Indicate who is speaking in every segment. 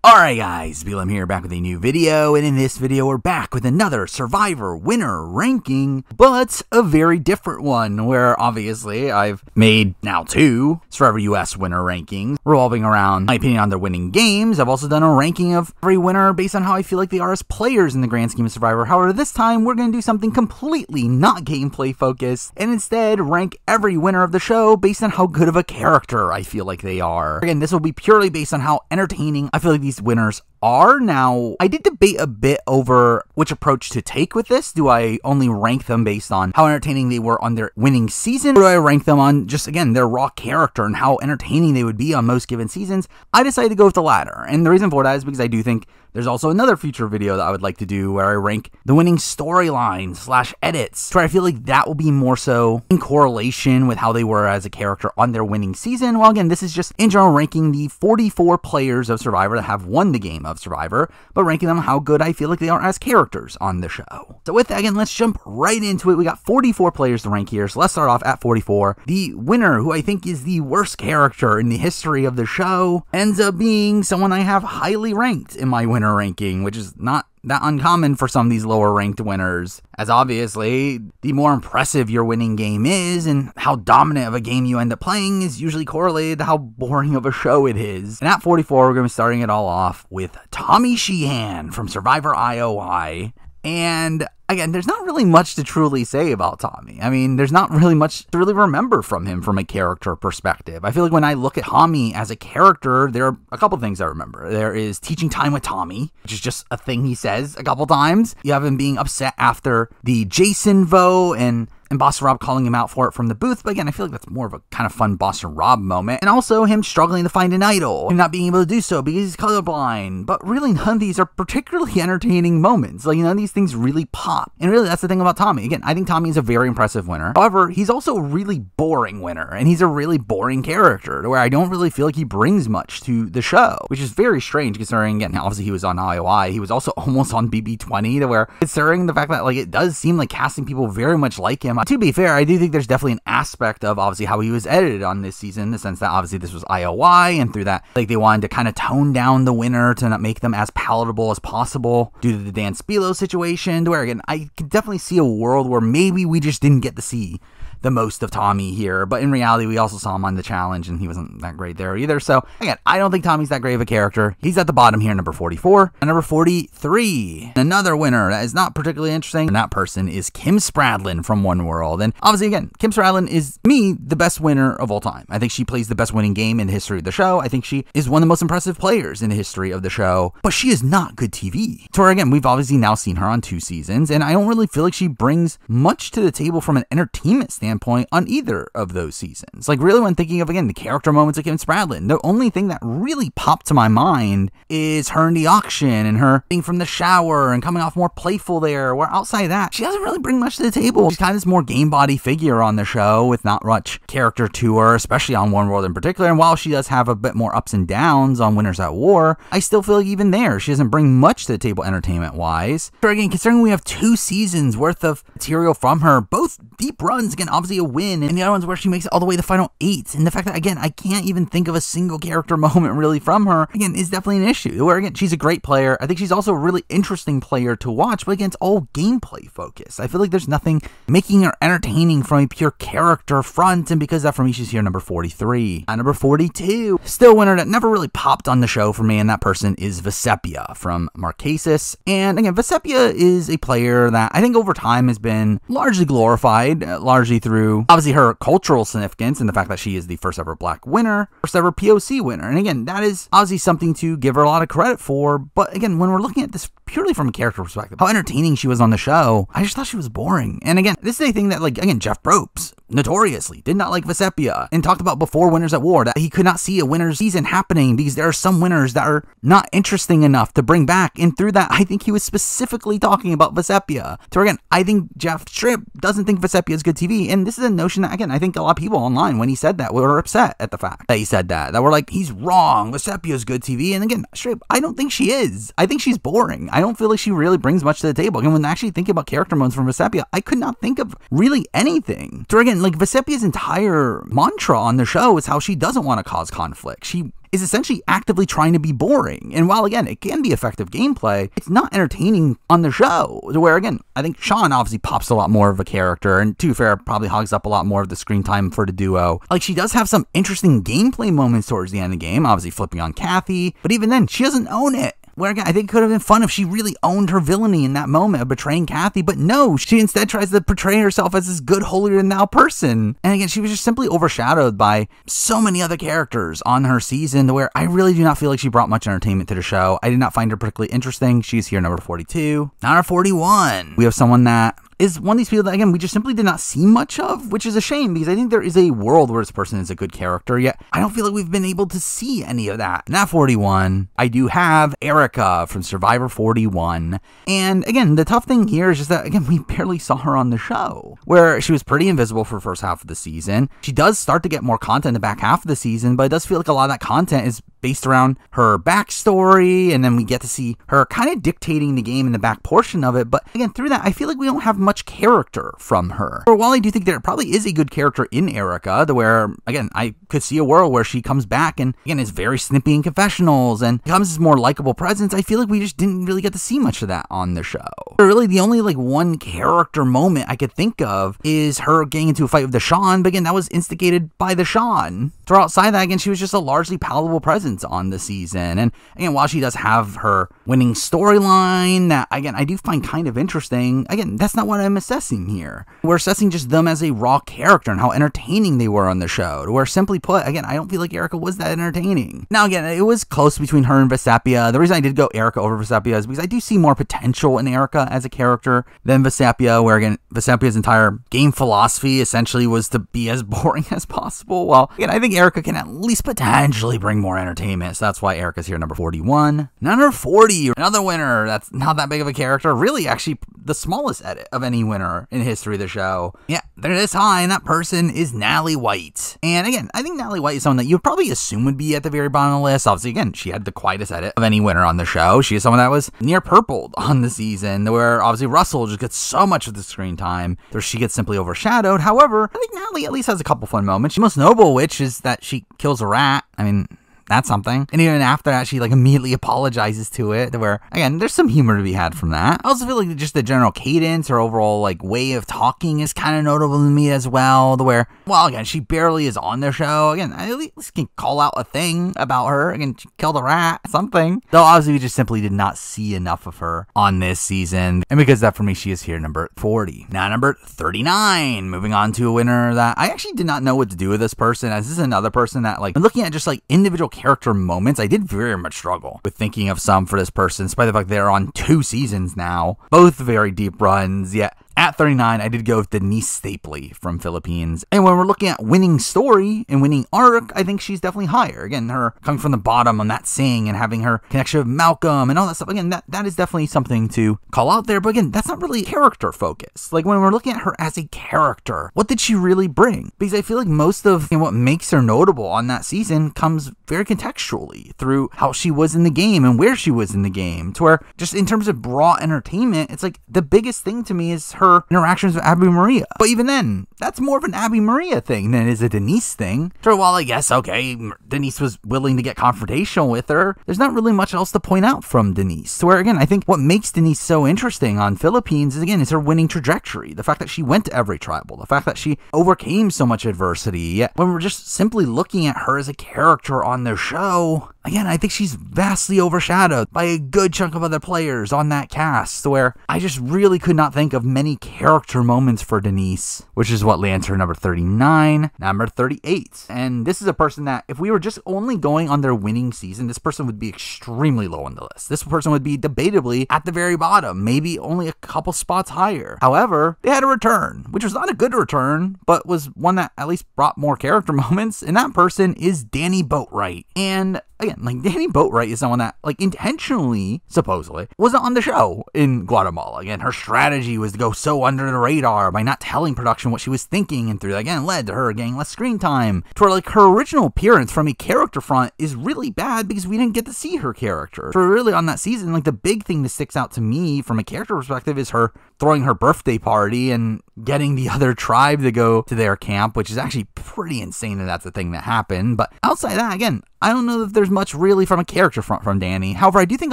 Speaker 1: Alright guys, Belem here, back with a new video, and in this video we're back with another Survivor winner ranking, but a very different one, where obviously I've made now 2 Survivor US winner rankings, revolving around my opinion on their winning games. I've also done a ranking of every winner based on how I feel like they are as players in the grand scheme of Survivor. However, this time we're going to do something completely not gameplay focused, and instead rank every winner of the show based on how good of a character I feel like they are. Again, this will be purely based on how entertaining I feel like these winners are. Now, I did debate a bit over which approach to take with this. Do I only rank them based on how entertaining they were on their winning season, or do I rank them on just, again, their raw character and how entertaining they would be on most given seasons? I decided to go with the latter, and the reason for that is because I do think there's also another future video that I would like to do where I rank the winning storylines / edits, where I feel like that will be more so in correlation with how they were as a character on their winning season. Well, again, this is just in general ranking the 44 players of Survivor that have won the game of Survivor, but ranking them how good I feel like they are as characters on the show. So with that, again, let's jump right into it. We got 44 players to rank here, so let's start off at 44. The winner, who I think is the worst character in the history of the show, ends up being someone I have highly ranked in my winner ranking, which is not that uncommon for some of these lower ranked winners, as obviously the more impressive your winning game is and how dominant of a game you end up playing is usually correlated to how boring of a show it is. And at 44, we're going to be starting it all off with Tommy Sheehan from Survivor IOI. And again, there's not really much to truly say about Tommy. I mean, there's not really much to really remember from him from a character perspective. I feel like when I look at Tommy as a character, there are a couple things I remember. There is teaching time with Tommy, which is just a thing he says a couple times. You have him being upset after the Jason vote and Boss Rob calling him out for it from the booth, but again, I feel like that's more of a kind of fun Boss Rob moment. And also him struggling to find an idol and not being able to do so because he's colorblind. But really, none of these are particularly entertaining moments. Like, none of these things really pop. And really, that's the thing about Tommy. Again, I think Tommy is a very impressive winner. However, he's also a really boring winner, and he's a really boring character to where I don't really feel like he brings much to the show, which is very strange considering, again, obviously he was on IOI. He was also almost on BB20, to where, considering the fact that, like, it does seem like casting people very much like him. To be fair, I do think there's definitely an aspect of obviously how he was edited on this season, in the sense that obviously this was IOI, and through that, like, they wanted to kind of tone down the winner to not make them as palatable as possible due to the Dan Spilo situation, to where, again, I could definitely see a world where maybe we just didn't get to see the most of Tommy here, but in reality, we also saw him on the challenge, and he wasn't that great there either. So, again, I don't think Tommy's that great of a character. He's at the bottom here, number 44. And number 43, another winner that is not particularly interesting, and that person is Kim Spradlin from One World. And obviously, again, Kim Spradlin is, me, the best winner of all time. I think she plays the best winning game in the history of the show. I think she is one of the most impressive players in the history of the show, but she is not good TV. So, again, we've obviously now seen her on 2 seasons, and I don't really feel like she brings much to the table from an entertainment standpoint on either of those seasons. Like, really, when thinking of, again, the character moments of Kim Spradlin, the only thing that really popped to my mind is her in the auction and her being from the shower and coming off more playful there, where outside of that, she doesn't really bring much to the table. She's kind of this more game body figure on the show with not much character to her, especially on One World in particular. And while she does have a bit more ups and downs on Winners at War, I still feel like even there, she doesn't bring much to the table entertainment-wise. So again, considering we have 2 seasons worth of material from her, both deep runs, again, obviously a win, and the other ones where she makes it all the way to the final 8, and the fact that, again, I can't even think of a single character moment really from her, again, is definitely an issue, where, again, she's a great player. I think she's also a really interesting player to watch, but again, it's all gameplay focused. I feel like there's nothing making her entertaining from a pure character front, and because of that, for me, she's here number 43. And number 42, still a winner that never really popped on the show for me, and that person is Vecepia from Marquesas. And again, Vecepia is a player that I think over time has been largely glorified, largely through obviously her cultural significance and the fact that she is the first ever black winner, first ever POC winner. And again, that is obviously something to give her a lot of credit for. But again, when we're looking at this purely from a character perspective, how entertaining she was on the show, I just thought she was boring. And again, this is a thing that, like, again, Jeff Probst notoriously did not like Vecepia and talked about before Winners at War, that he could not see a winner's season happening because there are some winners that are not interesting enough to bring back. And through that, I think he was specifically talking about Vecepia. So again, I think Jeff Stripp doesn't think Vecepia is good TV. And this is a notion that, again, I think a lot of people online, when he said that, were upset at the fact that he said that were like, he's wrong, Vecepia is good TV. And again, Stripp, I don't think she is. I think she's boring. I don't feel like she really brings much to the table. And when actually thinking about character modes from Vecepia, I could not think of really anything. So again, like, Vecepia's entire mantra on the show is how she doesn't want to cause conflict. She is essentially actively trying to be boring. And while, again, it can be effective gameplay, it's not entertaining on the show. Where, again, I think Sean obviously pops a lot more of a character, and to be fair, probably hogs up a lot more of the screen time for the duo. Like, she does have some interesting gameplay moments towards the end of the game, obviously flipping on Kathy, but even then, she doesn't own it. Where, again, I think it could have been fun if she really owned her villainy in that moment of betraying Kathy, but no, she instead tries to portray herself as this good, holier-than-thou person. And again, she was just simply overshadowed by so many other characters on her season, where I really do not feel like she brought much entertainment to the show. I did not find her particularly interesting. She's here number 42. Number 41, we have someone that is one of these people that, again, we just simply did not see much of, which is a shame, because I think there is a world where this person is a good character, yet I don't feel like we've been able to see any of that. And at 41, I do have Erica from Survivor 41. And again, the tough thing here is just that, again, we barely saw her on the show, where she was pretty invisible for the first half of the season. She does start to get more content in the back half of the season, but it does feel like a lot of that content is based around her backstory, and then we get to see her kind of dictating the game in the back portion of it. But again, through that, I feel like we don't have much character from her. Or while I do think there probably is a good character in Erica, to where, again, I could see a world where she comes back and, again, is very snippy in confessionals and becomes this more likable presence, I feel like we just didn't really get to see much of that on the show. But really, the only, like, one character moment I could think of is her getting into a fight with Deshawn, but again, that was instigated by Deshawn. So outside that, again, she was just a largely palatable presence on the season. And again, while she does have her winning storyline that, again, I do find kind of interesting, again, that's not what I'm assessing here. We're assessing just them as a raw character and how entertaining they were on the show. Where, simply put, again, I don't feel like Erica was that entertaining. Now, again, it was close between her and Vecepia. The reason I did go Erica over Vecepia is because I do see more potential in Erica as a character than Vecepia, where, again, Vecepia's entire game philosophy essentially was to be as boring as possible. Well, again, I think Erica can at least potentially bring more entertainment. So that's why Erica's here number 41. Number 40, another winner that's not that big of a character. Really, actually, the smallest edit of any winner in history of the show. Yeah, they're this high, and that person is Natalie White. And again, I think Natalie White is someone that you would probably assume would be at the very bottom of the list. Obviously, again, she had the quietest edit of any winner on the show. She is someone that was near purpled on the season, where obviously Russell just gets so much of the screen time, where she gets simply overshadowed. However, I think Natalie at least has a couple fun moments. Most notable, which is that she kills a rat. I mean, that's something. And even after that, she, like, immediately apologizes to it, where, again, there's some humor to be had from that. I also feel like just the general cadence or overall, like, way of talking is kind of notable to me as well, where, well, again, she barely is on the show. Again, I at least can call out a thing about her. Again, she killed a rat, something. Though, obviously, we just simply did not see enough of her on this season. And because of that, for me, she is here number 40. Now, number 39. Moving on to a winner that I actually did not know what to do with this person, as this is another person that, like, looking at just, like, individual character moments, I did very much struggle with thinking of some for this person, despite the fact they're on 2 seasons now, both very deep runs. Yet at 39, I did go with Denise Stapley from Philippines. And when we're looking at winning story and winning arc, I think she's definitely higher. Again, her coming from the bottom on that Sing and having her connection with Malcolm and all that stuff. Again, that is definitely something to call out there. But again, that's not really character focused. Like, when we're looking at her as a character, what did she really bring? Because I feel like most of what makes her notable on that season comes very contextually through how she was in the game and where she was in the game. To where, just in terms of raw entertainment, it's like the biggest thing to me is her interactions with Abby Maria. But even then, that's more of an Abby Maria thing than it is a Denise thing. So while I guess, okay, Denise was willing to get confrontational with her, there's not really much else to point out from Denise. So where, again, I think what makes Denise so interesting on Philippines is, again, is her winning trajectory. The fact that she went to every tribal. The fact that she overcame so much adversity. Yet when we're just simply looking at her as a character on the show, again, I think she's vastly overshadowed by a good chunk of other players on that cast, where I just really could not think of many character moments for Denise, which is what lands her number 39. Number 38. And this is a person that, if we were just only going on their winning season, this person would be extremely low on the list. This person would be debatably at the very bottom, maybe only a couple spots higher. However, they had a return, which was not a good return, but was one that at least brought more character moments, and that person is Danny Boatwright. And again, like Danny Boatwright is someone that like intentionally, supposedly, wasn't on the show in Guatemala. Again, her strategy was to go so under the radar by not telling production what she was thinking, and through that, again, led to her getting less screen time. To where like her original appearance from a character front is really bad because we didn't get to see her character. So really on that season, like the big thing that sticks out to me from a character perspective is her throwing her birthday party and getting the other tribe to go to their camp, which is actually pretty insane that that's the thing that happened. But outside that, again, I don't know if there's much really from a character front from Danny. However, I do think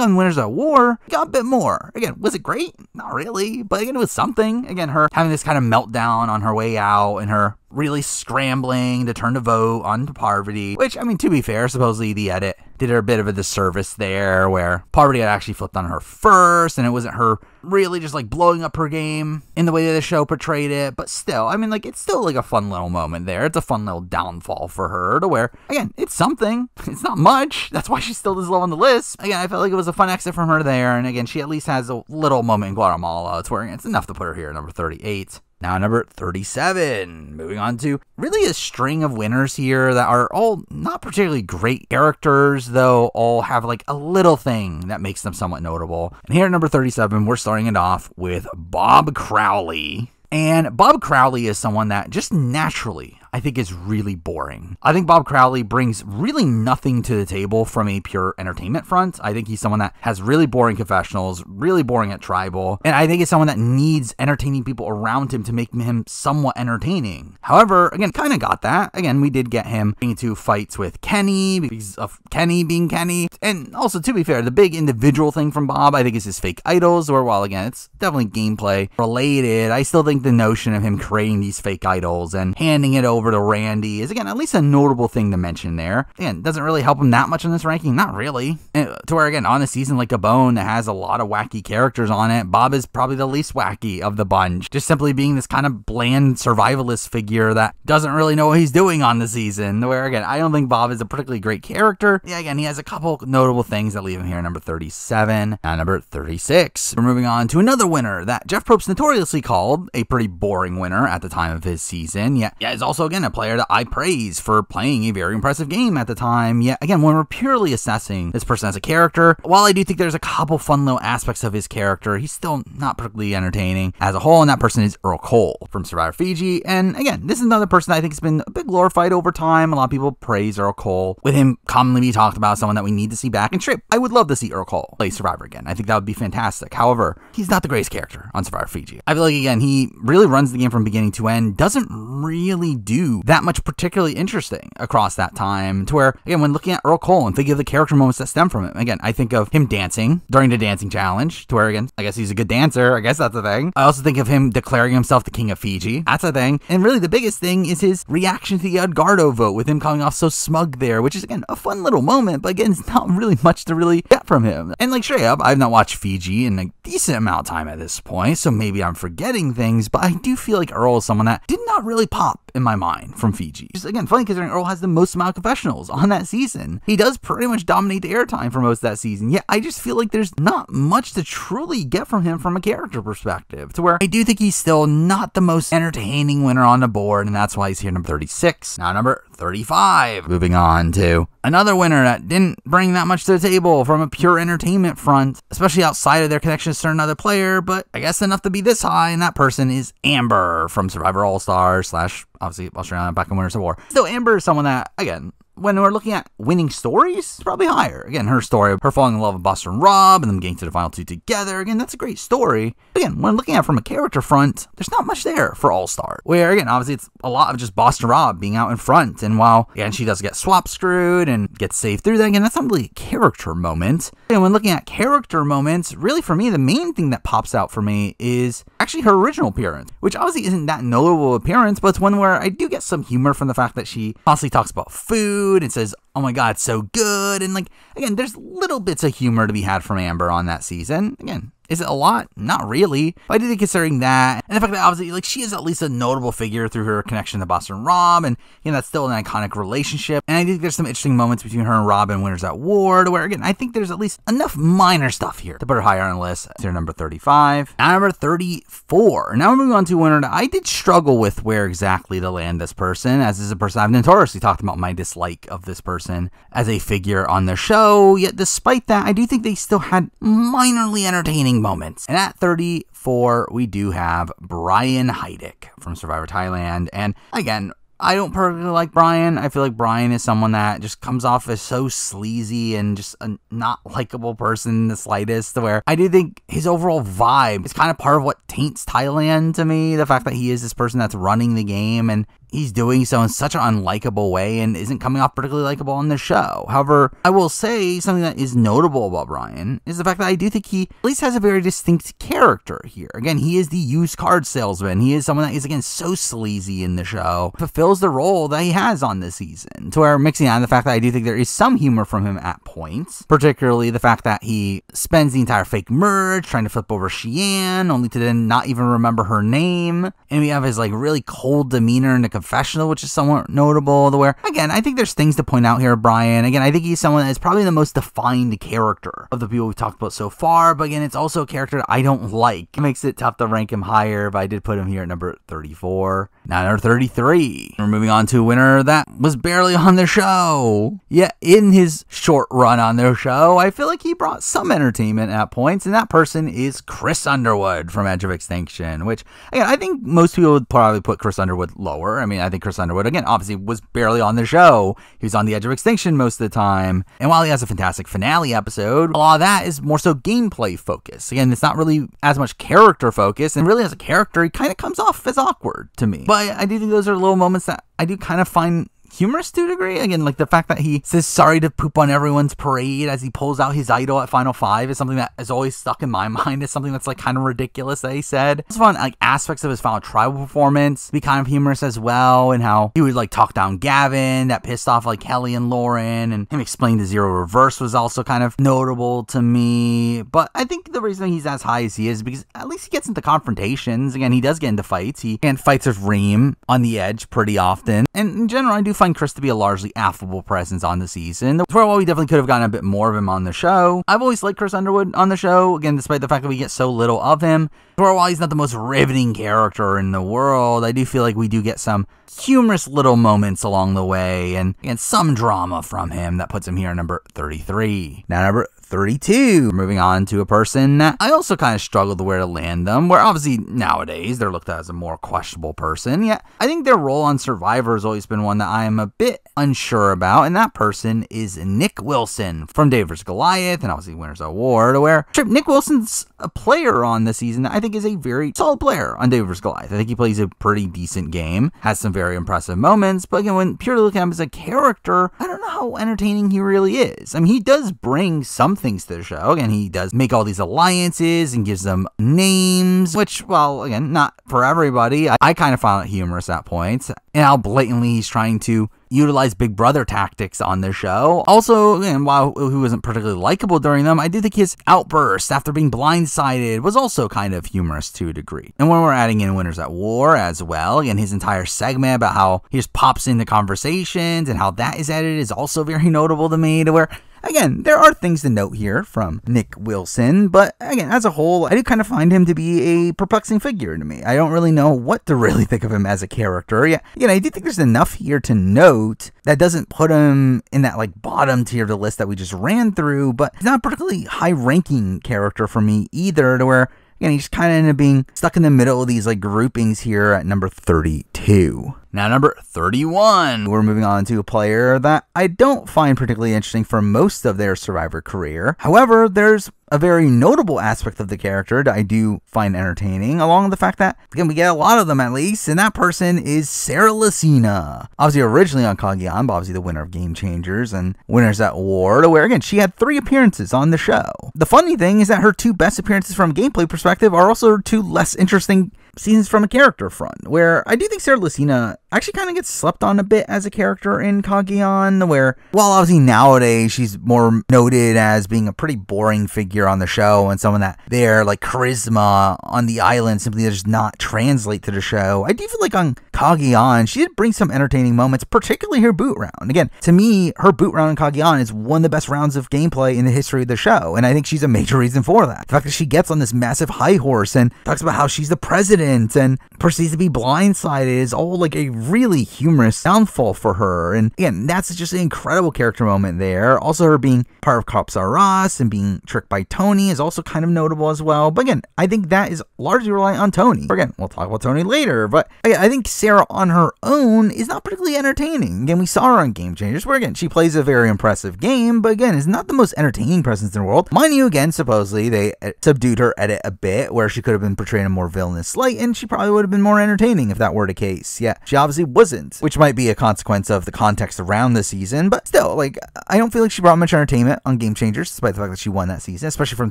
Speaker 1: on Winners at War, got a bit more. Again, was it great? Not really, but again, it was something. Again, her having this kind of meltdown on her way out and her really scrambling to turn the vote onto Parvati, which, I mean, to be fair, supposedly the edit did her a bit of a disservice there, where Parvati had actually flipped on her first, and it wasn't her really just like blowing up her game in the way that the show portrayed it. But still, I mean, like, it's still like a fun little moment there. It's a fun little downfall for her to where, again, it's something. It's not much. That's why she's still this low on the list. Again, I felt like it was a fun exit from her there, and again, she at least has a little moment in Guatemala. It's where it's enough to put her here at number 38. Now, number 37, moving on to really a string of winners here that are all not particularly great characters, though all have like a little thing that makes them somewhat notable. And here at number 37, we're starting it off with Bob Crowley. And Bob Crowley is someone that just naturally, I think, is really boring. I think Bob Crowley brings really nothing to the table from a pure entertainment front. I think he's someone that has really boring confessionals, really boring at Tribal, and I think he's someone that needs entertaining people around him to make him somewhat entertaining. However, again, kind of got that. Again, we did get him into fights with Kenny because of Kenny being Kenny. And also, to be fair, the big individual thing from Bob, I think, is his fake idols, where while, again, it's definitely gameplay related, I still think the notion of him creating these fake idols and handing it over to Randy is, again, at least a notable thing to mention there. Again, doesn't really help him that much in this ranking, not really. And to where, again, on a season like Gabon that has a lot of wacky characters on it, Bob is probably the least wacky of the bunch, just simply being this kind of bland survivalist figure that doesn't really know what he's doing on the season, where, again, I don't think Bob is a particularly great character. Yeah, again, he has a couple notable things that leave him here at number 37. Now, number 36. We're moving on to another winner that Jeff Probst notoriously called a pretty boring winner at the time of his season. Yeah, is also, again, a player that I praise for playing a very impressive game at the time. Yet again, when we're purely assessing this person as a character, while I do think there's a couple fun little aspects of his character, he's still not particularly entertaining as a whole, and that person is Earl Cole from Survivor Fiji. And again, this is another person I think has been a bit glorified over time. A lot of people praise Earl Cole, with him commonly be talked about as someone that we need to see back. And straight, I would love to see Earl Cole play Survivor again. I think that would be fantastic. However, he's not the greatest character on Survivor Fiji. I feel like, again, he really runs the game from beginning to end, doesn't really do that much particularly interesting across that time, to where, again, when looking at Earl Cole and thinking of the character moments that stem from him, again, I think of him dancing during the dancing challenge, to where, again, I guess he's a good dancer. I guess that's a thing. I also think of him declaring himself the king of Fiji. That's a thing. And really the biggest thing is his reaction to the Edgardo vote, with him coming off so smug there, which is, again, a fun little moment, but again, it's not really much to really get from him. And like, straight up, I've not watched Fiji in a decent amount of time at this point, so maybe I'm forgetting things, but I do feel like Earl is someone that did not really pop in my mind from Fiji. Just, again, funny considering Earl has the most amount of confessionals on that season. He does pretty much dominate the airtime for most of that season. Yeah, I just feel like there's not much to truly get from him from a character perspective, to where I do think he's still not the most entertaining winner on the board, and that's why he's here number 36. Now, number 35. Moving on to another winner that didn't bring that much to the table from a pure entertainment front, especially outside of their connections to another player, but I guess enough to be this high, and that person is Amber from Survivor All-Stars / obviously Australia back in Winners of War. So Amber is someone that, again, when we're looking at winning stories, it's probably higher. Again, her story of her falling in love with Buster and Rob and them getting to the final two together, again, that's a great story. Again, when looking at it from a character front, there's not much there for All-Star. Where, again, obviously it's a lot of just Buster and Rob being out in front, and while, again, she does get swap screwed and gets saved through that, again, that's not really a character moment. And when looking at character moments, really for me, the main thing that pops out for me is actually her original appearance, which obviously isn't that notable appearance, but it's one where I do get some humor from the fact that she constantly talks about food and says, oh my god, it's so good, and like, again, there's little bits of humor to be had from Amber on that season. Again, Is it a lot? Not really. But I do think considering that, and the fact that obviously, like, she is at least a notable figure through her connection to Boston Rob, and, you know, that's still an iconic relationship. And I do think there's some interesting moments between her and Rob in Winners at War, where, again, I think there's at least enough minor stuff here to put her higher on the list. To number 35. Now, number 34. Now we're moving on to a winner that I did struggle with where exactly to land this person, as this is a person I've notoriously talked about my dislike of this person as a figure on the show, yet despite that, I do think they still had minorly entertaining moments. And at 34, we do have Brian Heidik from Survivor Thailand, and again, I don't personally like Brian. I feel like Brian is someone that just comes off as so sleazy and just a not likable person in the slightest, where I do think his overall vibe is kind of part of what taints Thailand to me. The fact that he is this person that's running the game, and he's doing so in such an unlikable way and isn't coming off particularly likable on the show. However, I will say something that is notable about Brian is the fact that I do think he at least has a very distinct character here. Again, he is the used card salesman. He is someone that is, again, so sleazy in the show, fulfills the role that he has on this season, to where mixing on the fact that I do think there is some humor from him at points, particularly the fact that he spends the entire fake merge trying to flip over Sheehan, only to then not even remember her name. And we have his, like, really cold demeanor in the confessional, which is somewhat notable, where, again, I think there's things to point out here, Brian. Again, I think he's someone that is probably the most defined character of the people we've talked about so far, but again, it's also a character that I don't like. It makes it tough to rank him higher, but I did put him here at number 34. Now, number 33. We're moving on to a winner that was barely on the show. Yet, in his short run on their show, I feel like he brought some entertainment at points, and that person is Chris Underwood from Edge of Extinction, which, again, I think most people would probably put Chris Underwood lower. I mean, I think Chris Underwood, again, obviously was barely on the show. He was on the Edge of Extinction most of the time. And while he has a fantastic finale episode, a lot of that is more so gameplay focused. Again, it's not really as much character focus, and really as a character, he kind of comes off as awkward to me. But I do think those are little moments that I do kind of find humorous to a degree. Again, like the fact that he says sorry to poop on everyone's parade as he pulls out his idol at Final Five is something that has always stuck in my mind as something that's like kind of ridiculous that he said. It's fun, like aspects of his Final Tribal performance be kind of humorous as well, and how he would like talk down Gavin, that pissed off like Kelly and Lauren, and him explaining the Zero Reverse was also kind of notable to me. But I think the reason he's as high as he is because at least he gets into confrontations. Again, he does get into fights. He fights with Reem on the Edge pretty often, and in general, I do find Chris to be a largely affable presence on the season. For while we definitely could have gotten a bit more of him on the show, I've always liked Chris Underwood on the show, again, despite the fact that we get so little of him. For while he's not the most riveting character in the world, I do feel like we do get some humorous little moments along the way, and some drama from him that puts him here at number 33. Now, number 32. Moving on to a person that I also kind of struggled to where to land them, where obviously nowadays they're looked at as a more questionable person. Yet I think their role on Survivor has always been one that I am a bit unsure about, and that person is Nick Wilson from David vs. Goliath, and obviously Winners of War, where Nick Wilson's a player on the season that I think is a very solid player on David vs. Goliath. I think he plays a pretty decent game, has some very impressive moments, but again, when purely looking at him as a character, I don't know how entertaining he really is. I mean, he does bring some things to the show. Again, he does make all these alliances and gives them names, which, well, again, not for everybody. I kind of found it humorous at points, and how blatantly he's trying to utilize Big Brother tactics on the show. Also, again, while he wasn't particularly likable during them, I do think his outburst after being blindsided was also kind of humorous to a degree. And when we're adding in Winners at War as well, again, his entire segment about how he just pops into conversations and how that is edited is also very notable to me, to where, again, there are things to note here from Nick Wilson, but again, as a whole, I do kind of find him to be a perplexing figure to me. I don't really know what to really think of him as a character. Yeah, again, I do think there's enough here to note that doesn't put him in that like bottom tier of the list that we just ran through, but he's not a particularly high-ranking character for me either, to where, again, he's kind of ended up being stuck in the middle of these like groupings here at number 32. Now, number 31, we're moving on to a player that I don't find particularly interesting for most of their Survivor career. However, there's a very notable aspect of the character that I do find entertaining, along with the fact that, again, we get a lot of them at least, and that person is Sarah Lacina. Obviously, originally on Cagayan, but obviously the winner of Game Changers and Winners at War, where, again, she had 3 appearances on the show. The funny thing is that her 2 best appearances from a gameplay perspective are also her 2 less interesting seasons from a character front, where I do think Sarah Lucina actually kind of gets slept on a bit as a character in Cagayan, where while obviously nowadays she's more noted as being a pretty boring figure on the show and someone that their like charisma on the island simply does not translate to the show, I do feel like on Cagayan she did bring some entertaining moments, particularly her boot round. Again, to me, her boot round in Cagayan is one of the best rounds of gameplay in the history of the show, and I think she's a major reason for that. The fact that she gets on this massive high horse and talks about how she's the president and proceeds to be blindsided is all like a really humorous downfall for her. And again, that's just an incredible character moment there. Also, her being part of Cops R Us and being tricked by Tony is also kind of notable as well. But again, I think that is largely reliant on Tony. Again, we'll talk about Tony later, but again, I think Sarah on her own is not particularly entertaining. Again, we saw her on Game Changers, where again, she plays a very impressive game, but again, is not the most entertaining presence in the world. Mind you, again, supposedly they subdued her edit a bit, where she could have been portrayed in a more villainous light, and she probably would have been more entertaining if that were the case. Yeah, she obviously wasn't, which might be a consequence of the context around the season, but still, like, I don't feel like she brought much entertainment on Game Changers, despite the fact that she won that season, especially from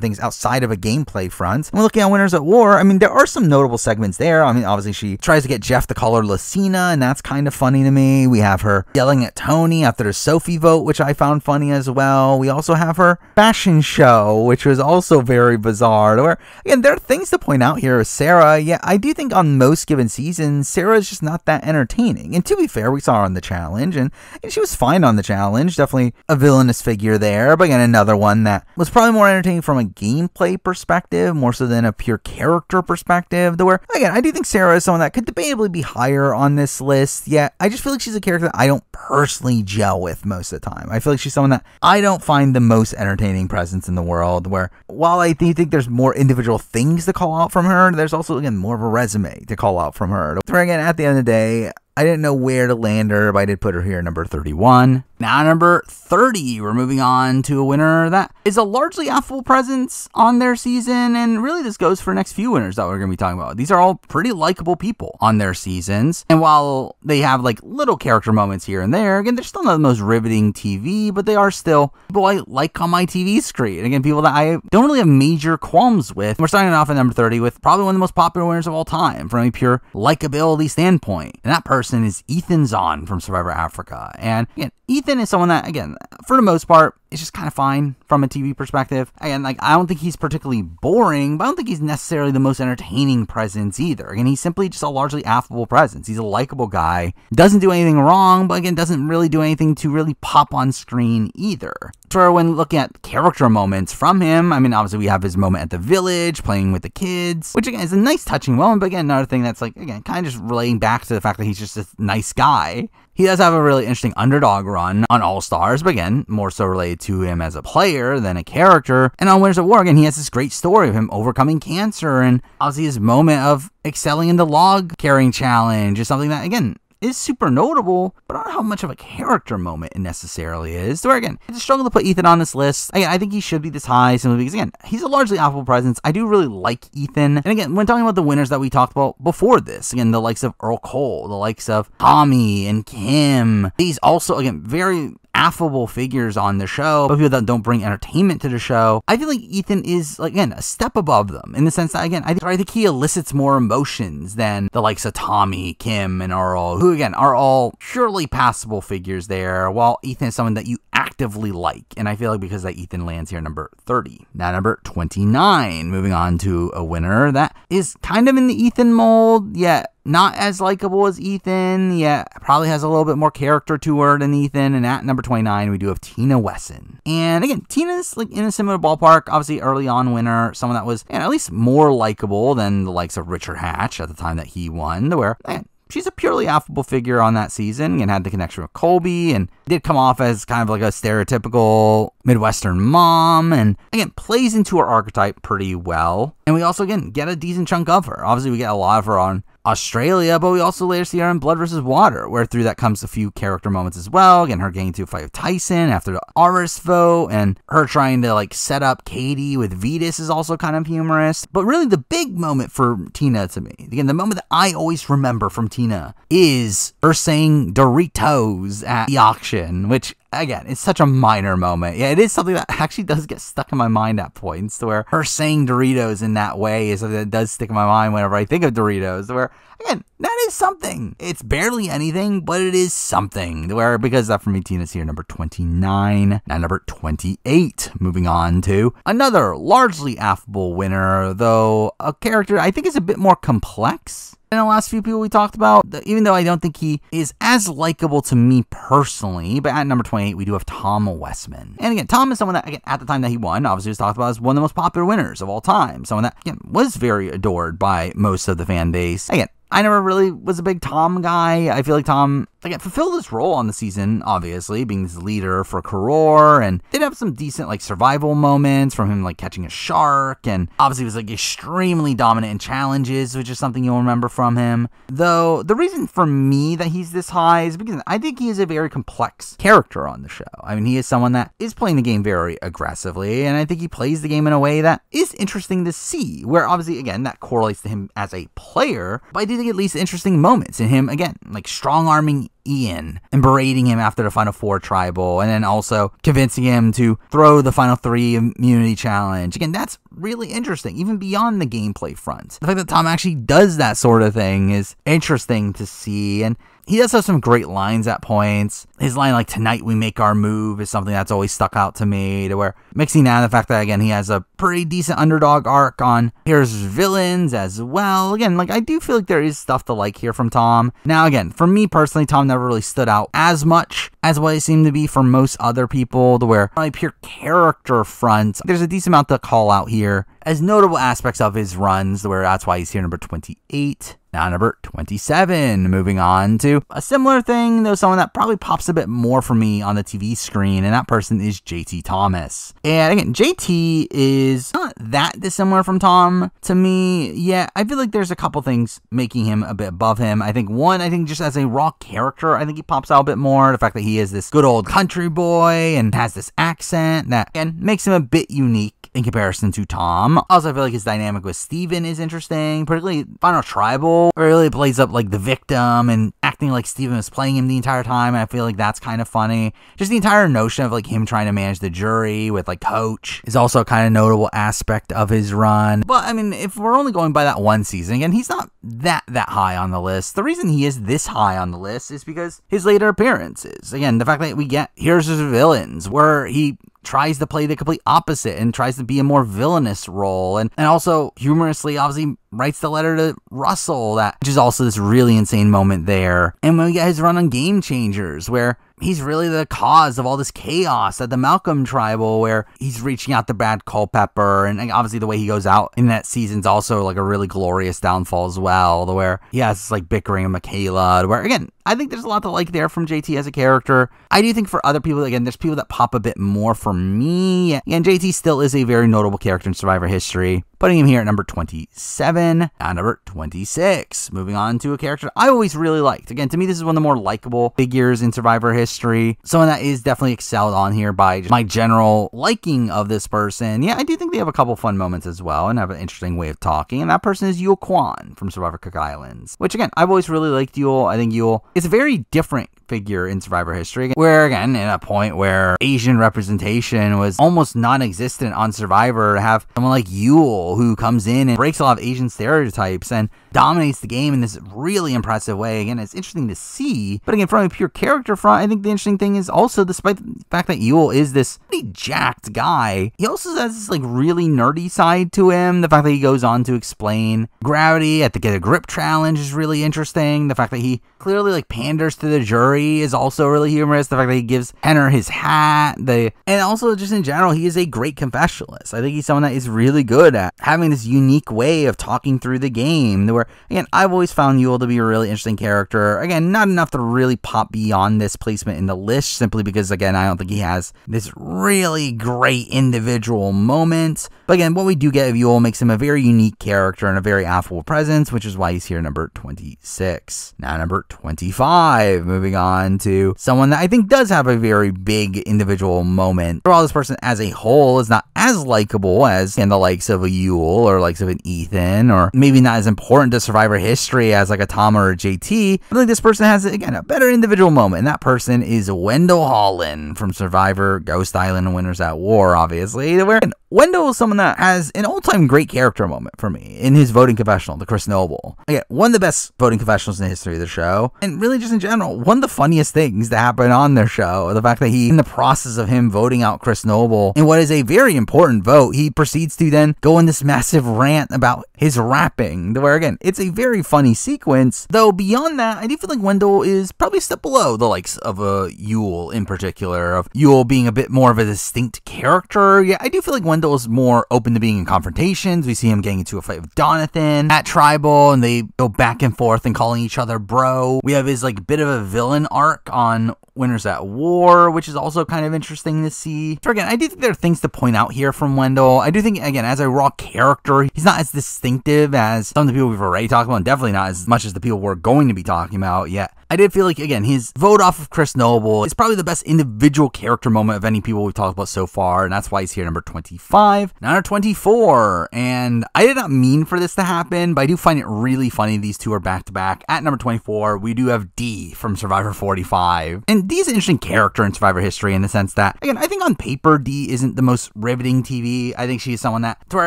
Speaker 1: things outside of a gameplay front. And we're looking at Winners at War, I mean, there are some notable segments there. I mean, obviously she tries to get Jeff to call her Lucina, and that's kind of funny to me. We have her yelling at Tony after the Sophie vote, which I found funny as well. We also have her fashion show, which was also very bizarre, where, again, there are things to point out here with Sarah. Yeah, I do think on most given seasons, Sarah is just not that entertaining. And to be fair, we saw her on the challenge, and she was fine on the challenge. Definitely a villainous figure there, but again, another one that was probably more entertaining from a gameplay perspective, more so than a pure character perspective, where, again, I do think Sarah is someone that could debatably be higher on this list, yet I just feel like she's a character that I don't personally gel with most of the time. I feel like she's someone that I don't find the most entertaining presence in the world, where while I do think there's more individual things to call out from her, there's also, again, more of a resume to call out from her. Where, again, at the end of the day, I didn't know where to land her, but I did put her here number 31. Now, number 30, we're moving on to a winner that is a largely affable presence on their season, and really this goes for the next few winners that we're going to be talking about. These are all pretty likable people on their seasons, and while they have like little character moments here and there, again, they're still not the most riveting TV, but they are still people I like on my TV screen. Again, people that I don't really have major qualms with. We're starting off at number 30 with probably one of the most popular winners of all time from a pure likability standpoint, and that person is Ethan Zohn from Survivor Africa. And again, Ethan is someone that, again, for the most part, is just kind of fine from a TV perspective. Again, like, I don't think he's particularly boring, but I don't think he's necessarily the most entertaining presence either. Again, he's simply just a largely affable presence. He's a likable guy, doesn't do anything wrong, but again, doesn't really do anything to really pop on screen either. So when looking at character moments from him, I mean, obviously we have his moment at the village, playing with the kids, which again is a nice touching moment, but again, another thing that's like, again, kind of just relating back to the fact that he's just a nice guy. He does have a really interesting underdog run on All Stars, but again, more so related to him as a player than a character. And on Winners at War, again, he has this great story of him overcoming cancer, and obviously his moment of excelling in the log carrying challenge is something that, again, is super notable, but I don't know how much of a character moment it necessarily is. So again, it's a struggle to put Ethan on this list. Again, I think he should be this high simply because, again, he's a largely affable presence. I do really like Ethan. And again, when talking about the winners that we talked about before this, again, the likes of Earl Cole, the likes of Tommy and Kim, these also, again, very affable figures on the show, but people that don't bring entertainment to the show. I feel like Ethan is, like, again, a step above them in the sense that, again, I think he elicits more emotions than the likes of Tommy, Kim, and Earl, who, again, are all surely passable figures there, while Ethan is someone that you actively like. And I feel like because that, Ethan lands here number 30. Now, number 29, moving on to a winner that is kind of in the Ethan mold, yet not as likable as Ethan, yet probably has a little bit more character to her than Ethan. And at number 29, we do have Tina Wesson. And again, Tina's like in a similar ballpark, obviously early on winner, someone that was at least more likable than the likes of Richard Hatch at the time that he won, where, man, she's a purely affable figure on that season and had the connection with Colby and did come off as kind of like a stereotypical Midwestern mom, and again, plays into her archetype pretty well. And we also, again, get a decent chunk of her. Obviously, we get a lot of her on Australia, but we also later see her in Blood vs. Water, where through that comes a few character moments as well. Again, her getting into a fight with Tyson after the Aris vote, and her trying to like set up Katie with Vetus is also kind of humorous. But really the big moment for Tina to me, again, the moment that I always remember from Tina is her saying Doritos at the auction, which again, it's such a minor moment. Yeah, it is something that actually does get stuck in my mind at points, to where her saying Doritos in that way is something that does stick in my mind whenever I think of Doritos, to where, again, that is something. It's barely anything, but it is something. Where, because that for me, Tina's here, number 29. Now, number 28. Moving on to another largely affable winner, though a character I think is a bit more complex than the last few people we talked about, even though I don't think he is as likable to me personally. But at number 28, we do have Tom Westman. And again, Tom is someone that, again, at the time that he won, obviously was talked about as one of the most popular winners of all time. Someone that, again, was very adored by most of the fan base. Again, I never really was a big Tom guy. I feel like Tom, again, fulfilled this role on the season, obviously, being this leader for Koror, and did have some decent, like, survival moments from him, like, catching a shark, and obviously was, like, extremely dominant in challenges, which is something you'll remember from him. Though, the reason for me that he's this high is because I think he is a very complex character on the show. I mean, he is someone that is playing the game very aggressively, and I think he plays the game in a way that is interesting to see, where, obviously, again, that correlates to him as a player, but I do think at least interesting moments in him, again, like strong-arming Ian and berating him after the Final Four tribal, and then also convincing him to throw the Final 3 immunity challenge. Again, that's really interesting, even beyond the gameplay front. The fact that Tom actually does that sort of thing is interesting to see, and he does have some great lines at points. His line, like, "Tonight we make our move," is something that's always stuck out to me, to where, mixing that and the fact that, again, he has a pretty decent underdog arc on Here's Villains as well. Again, like, I do feel like there is stuff to like here from Tom. Now, again, for me personally, Tom never really stood out as much as what it seemed to be for most other people, to where, on a pure character front, there's a decent amount to call out here as notable aspects of his runs, to where that's why he's here, number 28. Now, number 27, moving on to a similar thing, though someone that probably pops a bit more for me on the TV screen, and that person is JT Thomas. And again, JT is not that dissimilar from Tom to me, yet I feel like there's a couple things making him a bit above him. I think one, just as a raw character, I think he pops out a bit more. The fact that he is this good old country boy and has this accent that, again, makes him a bit unique in comparison to Tom. Also, I feel like his dynamic with Steven is interesting, particularly Final Tribal, where he really plays up like the victim and acting like Steven was playing him the entire time, and I feel like that's kind of funny. Just the entire notion of like him trying to manage the jury with like Coach is also a kind of notable aspect of his run. But I mean, if we're only going by that one season, again, he's not that high on the list. The reason he is this high on the list is because his later appearances. Again, the fact that we get Here's His Villains, where he tries to play the complete opposite and tries to be a more villainous role, and also humorously obviously writes the letter to Russell, which is also this really insane moment there. And when we get his run on Game Changers, where he's really the cause of all this chaos at the Malcolm Tribal, where he's reaching out to Brad Culpepper, and obviously the way he goes out in that season's also like a really glorious downfall as well, where he has this like bickering of Michaela, where again, I think there's a lot to like there from JT as a character. I do think for other people, again, there's people that pop a bit more for me, and JT still is a very notable character in Survivor history, putting him here at number 27. Now number 26. Moving on to a character I always really liked. Again, to me, this is one of the more likable figures in Survivor history. Someone that is definitely excelled on here by just my general liking of this person. Yeah, I do think they have a couple fun moments as well and have an interesting way of talking. And that person is Yul Kwon from Survivor Cook Islands, which again, I've always really liked Yul. I think Yul is a very different figure in Survivor history, where again, in a point where Asian representation was almost non-existent on Survivor, to have someone like Yul who comes in and breaks a lot of Asian stereotypes and dominates the game in this really impressive way. Again, it's interesting to see, but again, from a pure character front, I think the interesting thing is also, despite the fact that Yul is this pretty jacked guy, he also has this like really nerdy side to him. The fact that he goes on to explain gravity at the Get a Grip challenge is really interesting. The fact that he clearly like panders to the jury is also really humorous. The fact that he gives Henner his hat, and also just in general, he is a great confessionalist. I think he's someone that is really good at having this unique way of talking through the game, where again, I've always found Yul to be a really interesting character. Again, not enough to really pop beyond this placement in the list, simply because again, I don't think he has this really great individual moment. But again, what we do get of Yul makes him a very unique character and a very affable presence, which is why he's here number 26. Now number 25, moving on on to someone that I think does have a very big individual moment. Overall, this person as a whole is not as likable as in the likes of a Yul or likes of an Ethan, or maybe not as important to Survivor history as like a Tom or a JT. I think this person has, again, a better individual moment, and that person is Wendell Holland from Survivor, Ghost Island, and Winners at War, obviously. Where Wendell is someone that has an all-time great character moment for me in his voting confessional, the Chris Noble. Again, one of the best voting confessionals in the history of the show, and really just in general, one of the funniest things that happened on their show. The fact that he, in the process of him voting out Chris Noble in what is a very important vote, he proceeds to then go in this massive rant about his rapping, where again, it's a very funny sequence. Though beyond that, I do feel like Wendell is probably a step below the likes of a Yul in particular, of Yul being a bit more of a distinct character. Yeah, I do feel like Wendell is more open to being in confrontations. We see him getting into a fight with Donathan at Tribal, and they go back and forth and calling each other bro. We have his like bit of a villain arc on Winners at War, which is also kind of interesting to see. So again, I do think there are things to point out here from Wendell. I do think, again, as a raw character, he's not as distinctive as some of the people we've already talked about, and definitely not as much as the people we're going to be talking about yet. I did feel like, again, his vote off of Chris Noble is probably the best individual character moment of any people we've talked about so far, and that's why he's here number 25. Number 24, and I did not mean for this to happen, but I do find it really funny these two are back to back. At number 24, we do have Dee from Survivor 45. And Dee's an interesting character in Survivor history in the sense that, again, I think on paper, Dee isn't the most riveting TV. I think she's someone that, to where,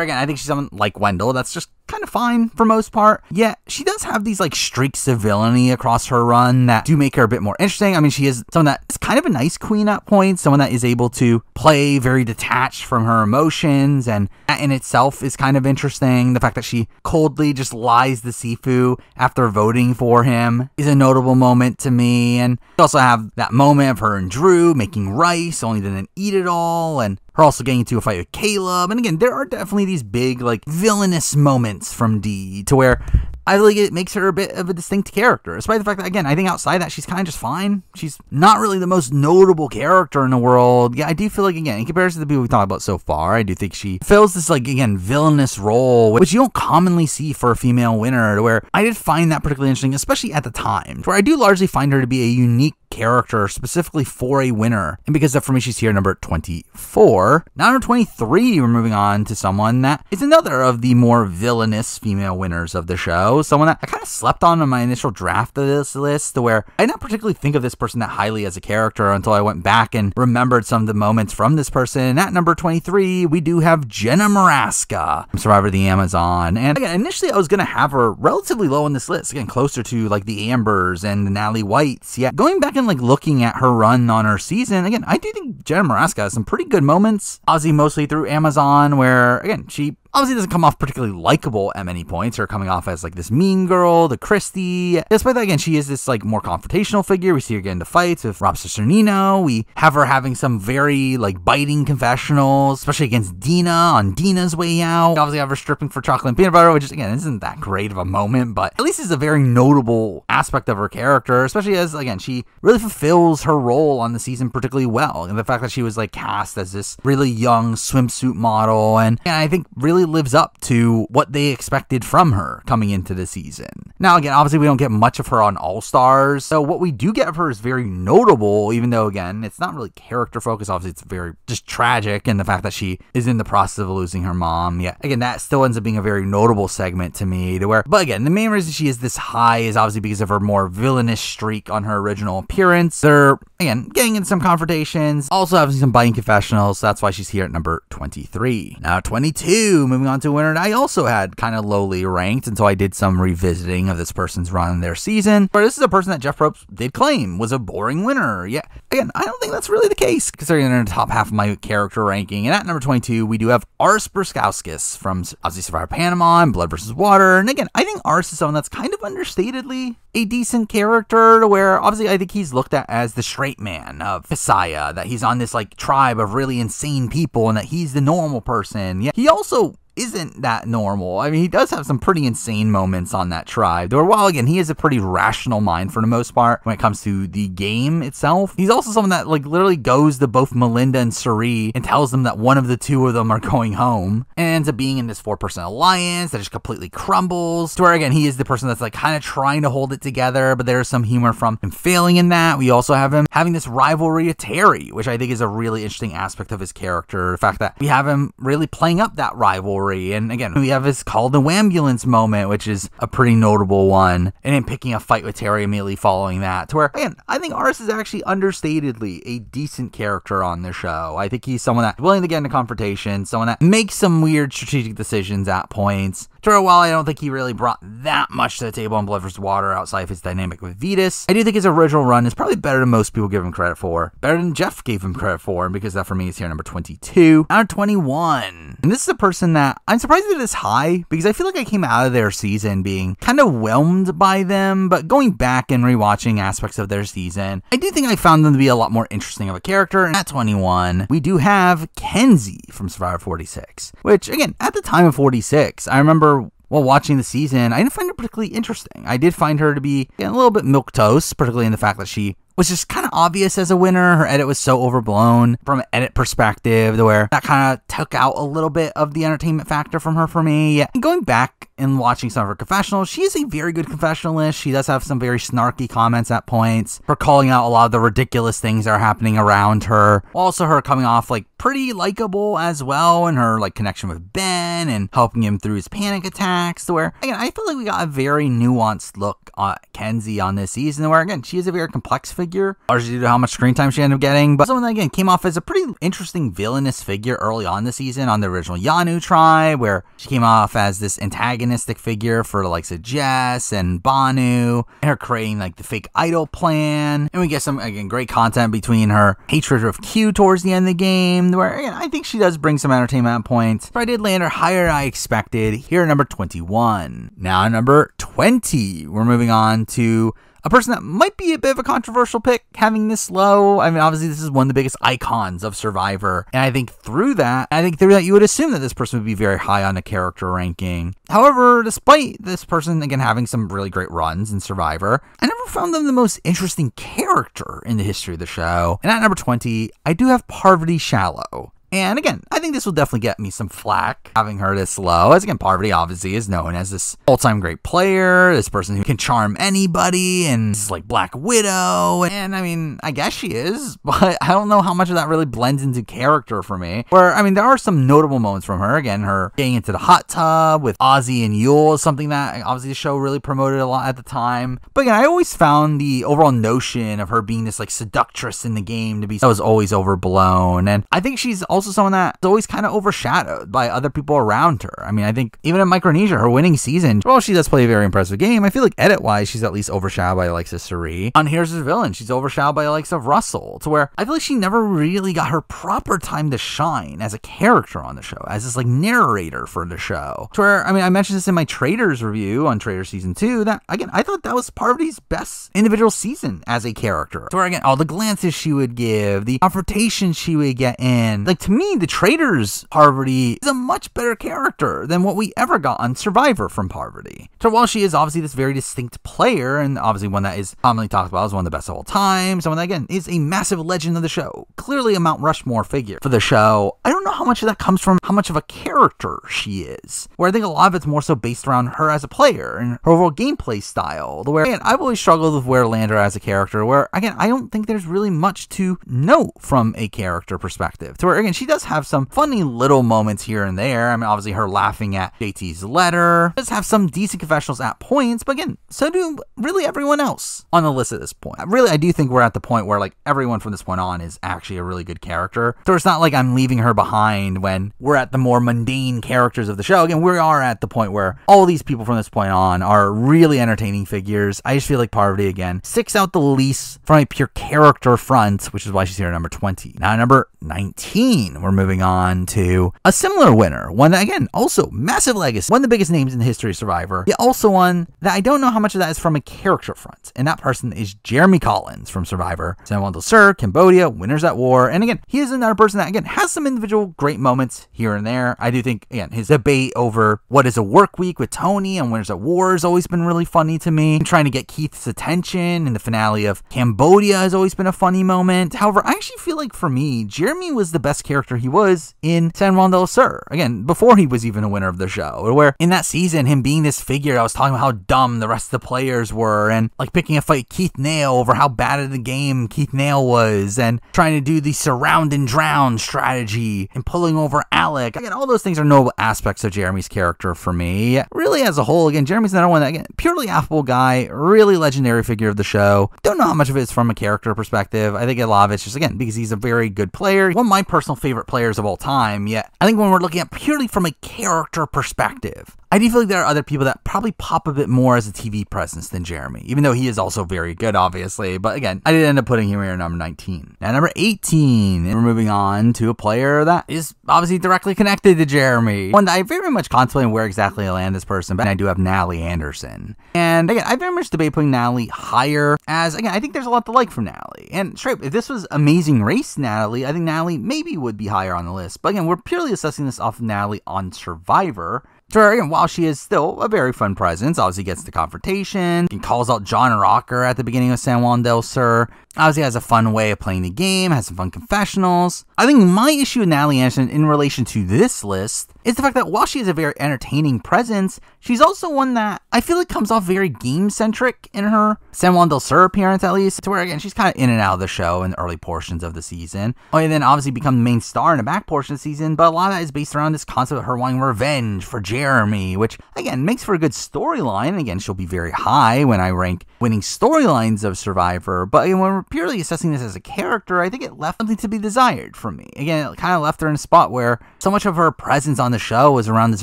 Speaker 1: again, I think she's someone like Wendell that's just kind of fine for most part. Yet she does have these like streaks of villainy across her run that do make her a bit more interesting. I mean, she is someone that's kind of a nice queen at points, someone that is able to play very detached from her emotions, and that in itself is kind of interesting. The fact that she coldly just lies to Sifu after voting for him is a notable moment to me. And we also have that moment of her and Drew making rice, only didn't eat it all, and her also getting into a fight with Caleb. And again, there are definitely these big, like, villainous moments from Dee to where I feel like it makes her a bit of a distinct character, despite the fact that, again, I think outside that, she's kind of just fine. She's not really the most notable character in the world. Yeah, I do feel like, again, in comparison to the people we've talked about so far, I do think she fills this, like, again, villainous role, which you don't commonly see for a female winner, to where I did find that particularly interesting, especially at the time, where I do largely find her to be a unique character specifically for a winner. And because of, for me, she's here number 24. Now number 23, we're moving on to someone that is another of the more villainous female winners of the show. Someone that I kind of slept on in my initial draft of this list, to where I did not particularly think of this person that highly as a character until I went back and remembered some of the moments from this person. At number 23, we do have Jenna Maraska from Survivor the Amazon. And again, initially I was going to have her relatively low on this list, again, closer to like the Ambers and the Natalie Whites. Yet going back and like looking at her run on her season, again, I do think Jenna Maraska has some pretty good moments, obviously mostly through Amazon, where again, she obviously doesn't come off particularly likable at many points, or coming off as like this mean girl, the Christie. Despite that, again, she is this like more confrontational figure. We see her get into fights with Rob Cesternino. We have her having some very like biting confessionals, especially against Dina on Dina's way out. We obviously have her stripping for chocolate and peanut butter, which is, again, isn't that great of a moment, but at least is a very notable aspect of her character, especially as, again, she really fulfills her role on the season particularly well. And the fact that she was like cast as this really young swimsuit model, and I think really lives up to what they expected from her coming into the season. Now, again, obviously we don't get much of her on All Stars, so what we do get of her is very notable, even though, again, it's not really character focused. Obviously, it's very just tragic, and the fact that she is in the process of losing her mom. Yeah, again, that still ends up being a very notable segment to me, to where, but again, the main reason she is this high is obviously because of her more villainous streak on her original appearance. They're, again, getting in some confrontations, also having some biting confessionals, so that's why she's here at number 23. Now, 22, moving on to a winner that I also had kind of lowly ranked until I did some revisiting of this person's run in their season. But this is a person that Jeff Probst did claim was a boring winner. Yeah, again, I don't think that's really the case, considering they're in the top half of my character ranking. And at number 22, we do have Ars Berskauskas from obviously Survivor Panama and Blood vs. Water. And again, I think Ars is someone that's kind of understatedly a decent character, to where obviously I think he's looked at as the straight man of Visaya, that he's on this like tribe of really insane people and that he's the normal person. Yeah, he also isn't that normal. I mean, he does have some pretty insane moments on that tribe, where while again, he has a pretty rational mind for the most part when it comes to the game itself. He's also someone that like literally goes to both Melinda and Cirie and tells them that one of the two of them are going home, and ends up being in this 4% alliance that just completely crumbles, to where again, he is the person that's like kind of trying to hold it together, but there's some humor from him failing in that. We also have him having this rivalry with Terry, which I think is a really interesting aspect of his character. The fact that we have him really playing up that rivalry, and again, we have his call the ambulance moment, which is a pretty notable one, and then picking a fight with Terry immediately following that, to where again, I think Aris is actually understatedly a decent character on the show. I think he's someone that's willing to get into confrontation, someone that makes some weird strategic decisions at points. To where while I don't think he really brought that much to the table on Blood vs. Water outside of his dynamic with Vetus, I do think his original run is probably better than most people give him credit for. Better than Jeff gave him credit for, and because that for me is here number 22. Number 21. And this is a person that I'm surprised that it is high, because I feel like I came out of their season being kind of whelmed by them, but going back and rewatching aspects of their season, I do think I found them to be a lot more interesting of a character. And at 21, we do have Kenzie from Survivor 46, which again, at the time of 46, I remember while watching the season, I didn't find her particularly interesting. I did find her to be a little bit milquetoast, particularly in the fact that she was just kind of obvious as a winner. Her edit was so overblown from an edit perspective, to where that kind of took out a little bit of the entertainment factor from her for me. And going back and watching some of her confessionals, she is a very good confessionalist. She does have some very snarky comments at points, for calling out a lot of the ridiculous things that are happening around her. Also her coming off like pretty likable as well, and her like connection with Ben and helping him through his panic attacks, to where again, I feel like we got a very nuanced look at Kenzie on this season, where again, she is a very complex figure, largely due to how much screen time she ended up getting, but someone that again came off as a pretty interesting villainous figure early on the season on the original Yanu tribe, where she came off as this antagonistic figure for the likes of Jess and Banu, and her creating like the fake idol plan, and we get some again great content between her hatred of Q towards the end of the game, where again, I think she does bring some entertainment points, but I did land her higher than I expected, here at number 21. Now number 20, we're moving on to a person that might be a bit of a controversial pick, having this low. I mean, obviously, this is one of the biggest icons of Survivor, and I think through that, you would assume that this person would be very high on the character ranking. However, despite this person, again, having some really great runs in Survivor, I never found them the most interesting character in the history of the show. And at number 20, I do have Parvati Shallow. And again, I think this will definitely get me some flack, having her this low, as again, Parvati obviously is known as this all-time great player, this person who can charm anybody, and this is like Black Widow, and I mean, I guess she is, but I don't know how much of that really blends into character for me, where, I mean, there are some notable moments from her, again, her getting into the hot tub with Ozzy and Yul is something that obviously the show really promoted a lot at the time, but again, I always found the overall notion of her being this like seductress in the game to be, that was always overblown, and I think she's also someone that's always kind of overshadowed by other people around her. I mean, I think even in Micronesia, her winning season, while she does play a very impressive game, I feel like edit-wise, she's at least overshadowed by the likes of Cirie. On Here's the Villain, she's overshadowed by the likes of Russell, to where I feel like she never really got her proper time to shine as a character on the show, as this like narrator for the show. To where, I mean, I mentioned this in my Traitors review on Traitors Season 2, that, again, I thought that was Parvati's best individual season as a character. To where, again, all the glances she would give, the confrontations she would get in, like, to me, the Traitors Parvati is a much better character than what we ever got on Survivor from Parvati. So while she is obviously this very distinct player, and obviously one that is commonly talked about as one of the best of all time, someone that again is a massive legend of the show, clearly a Mount Rushmore figure for the show, I don't know how much of that comes from how much of a character she is, where I think a lot of it's more so based around her as a player and her overall gameplay style, where again, I've always struggled with where to land her as a character, where again, I don't think there's really much to note from a character perspective, to where again, she does have some funny little moments here and there. I mean, obviously her laughing at JT's letter does have some decent confessionals at points, but again, so do really everyone else on the list at this point. Really, I do think we're at the point where like everyone from this point on is actually a really good character. So it's not like I'm leaving her behind when we're at the more mundane characters of the show. Again, we are at the point where all these people from this point on are really entertaining figures. I just feel like Parvati, again, sticks out the least from a pure character front, which is why she's here at number 20. Now, number 19. 17, we're moving on to a similar winner. One that, again, also massive legacy. One of the biggest names in the history of Survivor. Yet also one that I don't know how much of that is from a character front. And that person is Jeremy Collins from Survivor. San Juan del Sur, Cambodia, Winners at War. And again, he is another person that, again, has some individual great moments here and there. I do think, again, his debate over what is a work week with Tony and Winners at War has always been really funny to me. Trying to get Keith's attention in the finale of Cambodia has always been a funny moment. However, I actually feel like for me, Jeremy was the best character he was in San Juan del Sur. Again, before he was even a winner of the show, where in that season, him being this figure, I was talking about how dumb the rest of the players were, and like picking a fight Keith Nail over how bad of the game Keith Nail was, and trying to do the surround and drown strategy, and pulling over Alec. Again, all those things are noble aspects of Jeremy's character for me. Really, as a whole, again, Jeremy's another one that, again, purely affable guy, really legendary figure of the show. Don't know how much of it is from a character perspective. I think a lot of it's just, again, because he's a very good player. One of my personal favorite players of all time, yet I think when we're looking at purely from a character perspective, I do feel like there are other people that probably pop a bit more as a TV presence than Jeremy, even though he is also very good, obviously. But again, I did end up putting him here at number 19. Now, number 18, and we're moving on to a player that is obviously directly connected to Jeremy. One that I very much contemplating where exactly I land this person, but I do have Natalie Anderson. And again, I very much debate putting Natalie higher, as again, I think there's a lot to like from Natalie. And straight up, if this was Amazing Race Natalie, I think Natalie maybe would be higher on the list. But again, we're purely assessing this off of Natalie on Survivor. So again, while she is still a very fun presence, obviously gets the confrontation, and calls out John Rocker at the beginning of San Juan del Sur, obviously has a fun way of playing the game, has some fun confessionals. I think my issue with Natalie Anderson in relation to this list is the fact that while she is a very entertaining presence, she's also one that I feel like comes off very game-centric in her San Juan del Sur appearance, at least, to where, again, she's kind of in and out of the show in the early portions of the season. And then obviously become the main star in the back portion of the season, but a lot of that is based around this concept of her wanting revenge for Jeremy, which, again, makes for a good storyline. And again, she'll be very high when I rank winning storylines of Survivor, but again, when we're purely assessing this as a character, I think it left something to be desired from me. Again, it kind of left her in a spot where so much of her presence on the show was around this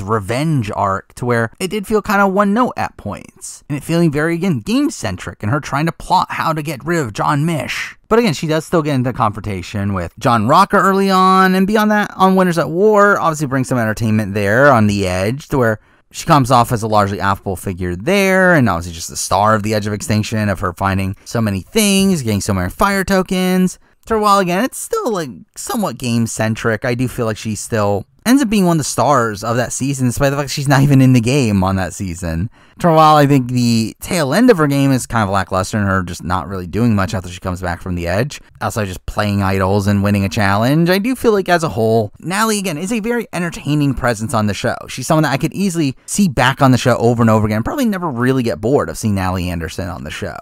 Speaker 1: revenge arc, to where it did feel kind of one note at points, and it feeling very, again, game-centric, and her trying to plot how to get rid of John Mish. But again, she does still get into confrontation with John Rocker early on, and beyond that, on Winners at War, obviously brings some entertainment there on the edge, to where she comes off as a largely affable figure there, and obviously just the star of the Edge of Extinction, of her finding so many things, getting so many fire tokens. So while, again, it's still, like, somewhat game-centric, I do feel like she still ends up being one of the stars of that season, despite the fact she's not even in the game on that season. For a while, I think the tail end of her game is kind of lackluster, and her just not really doing much after she comes back from the Edge, outside just playing idols and winning a challenge. I do feel like, as a whole, Natalie, again, is a very entertaining presence on the show. She's someone that I could easily see back on the show over and over again, probably never really get bored of seeing Natalie Anderson on the show.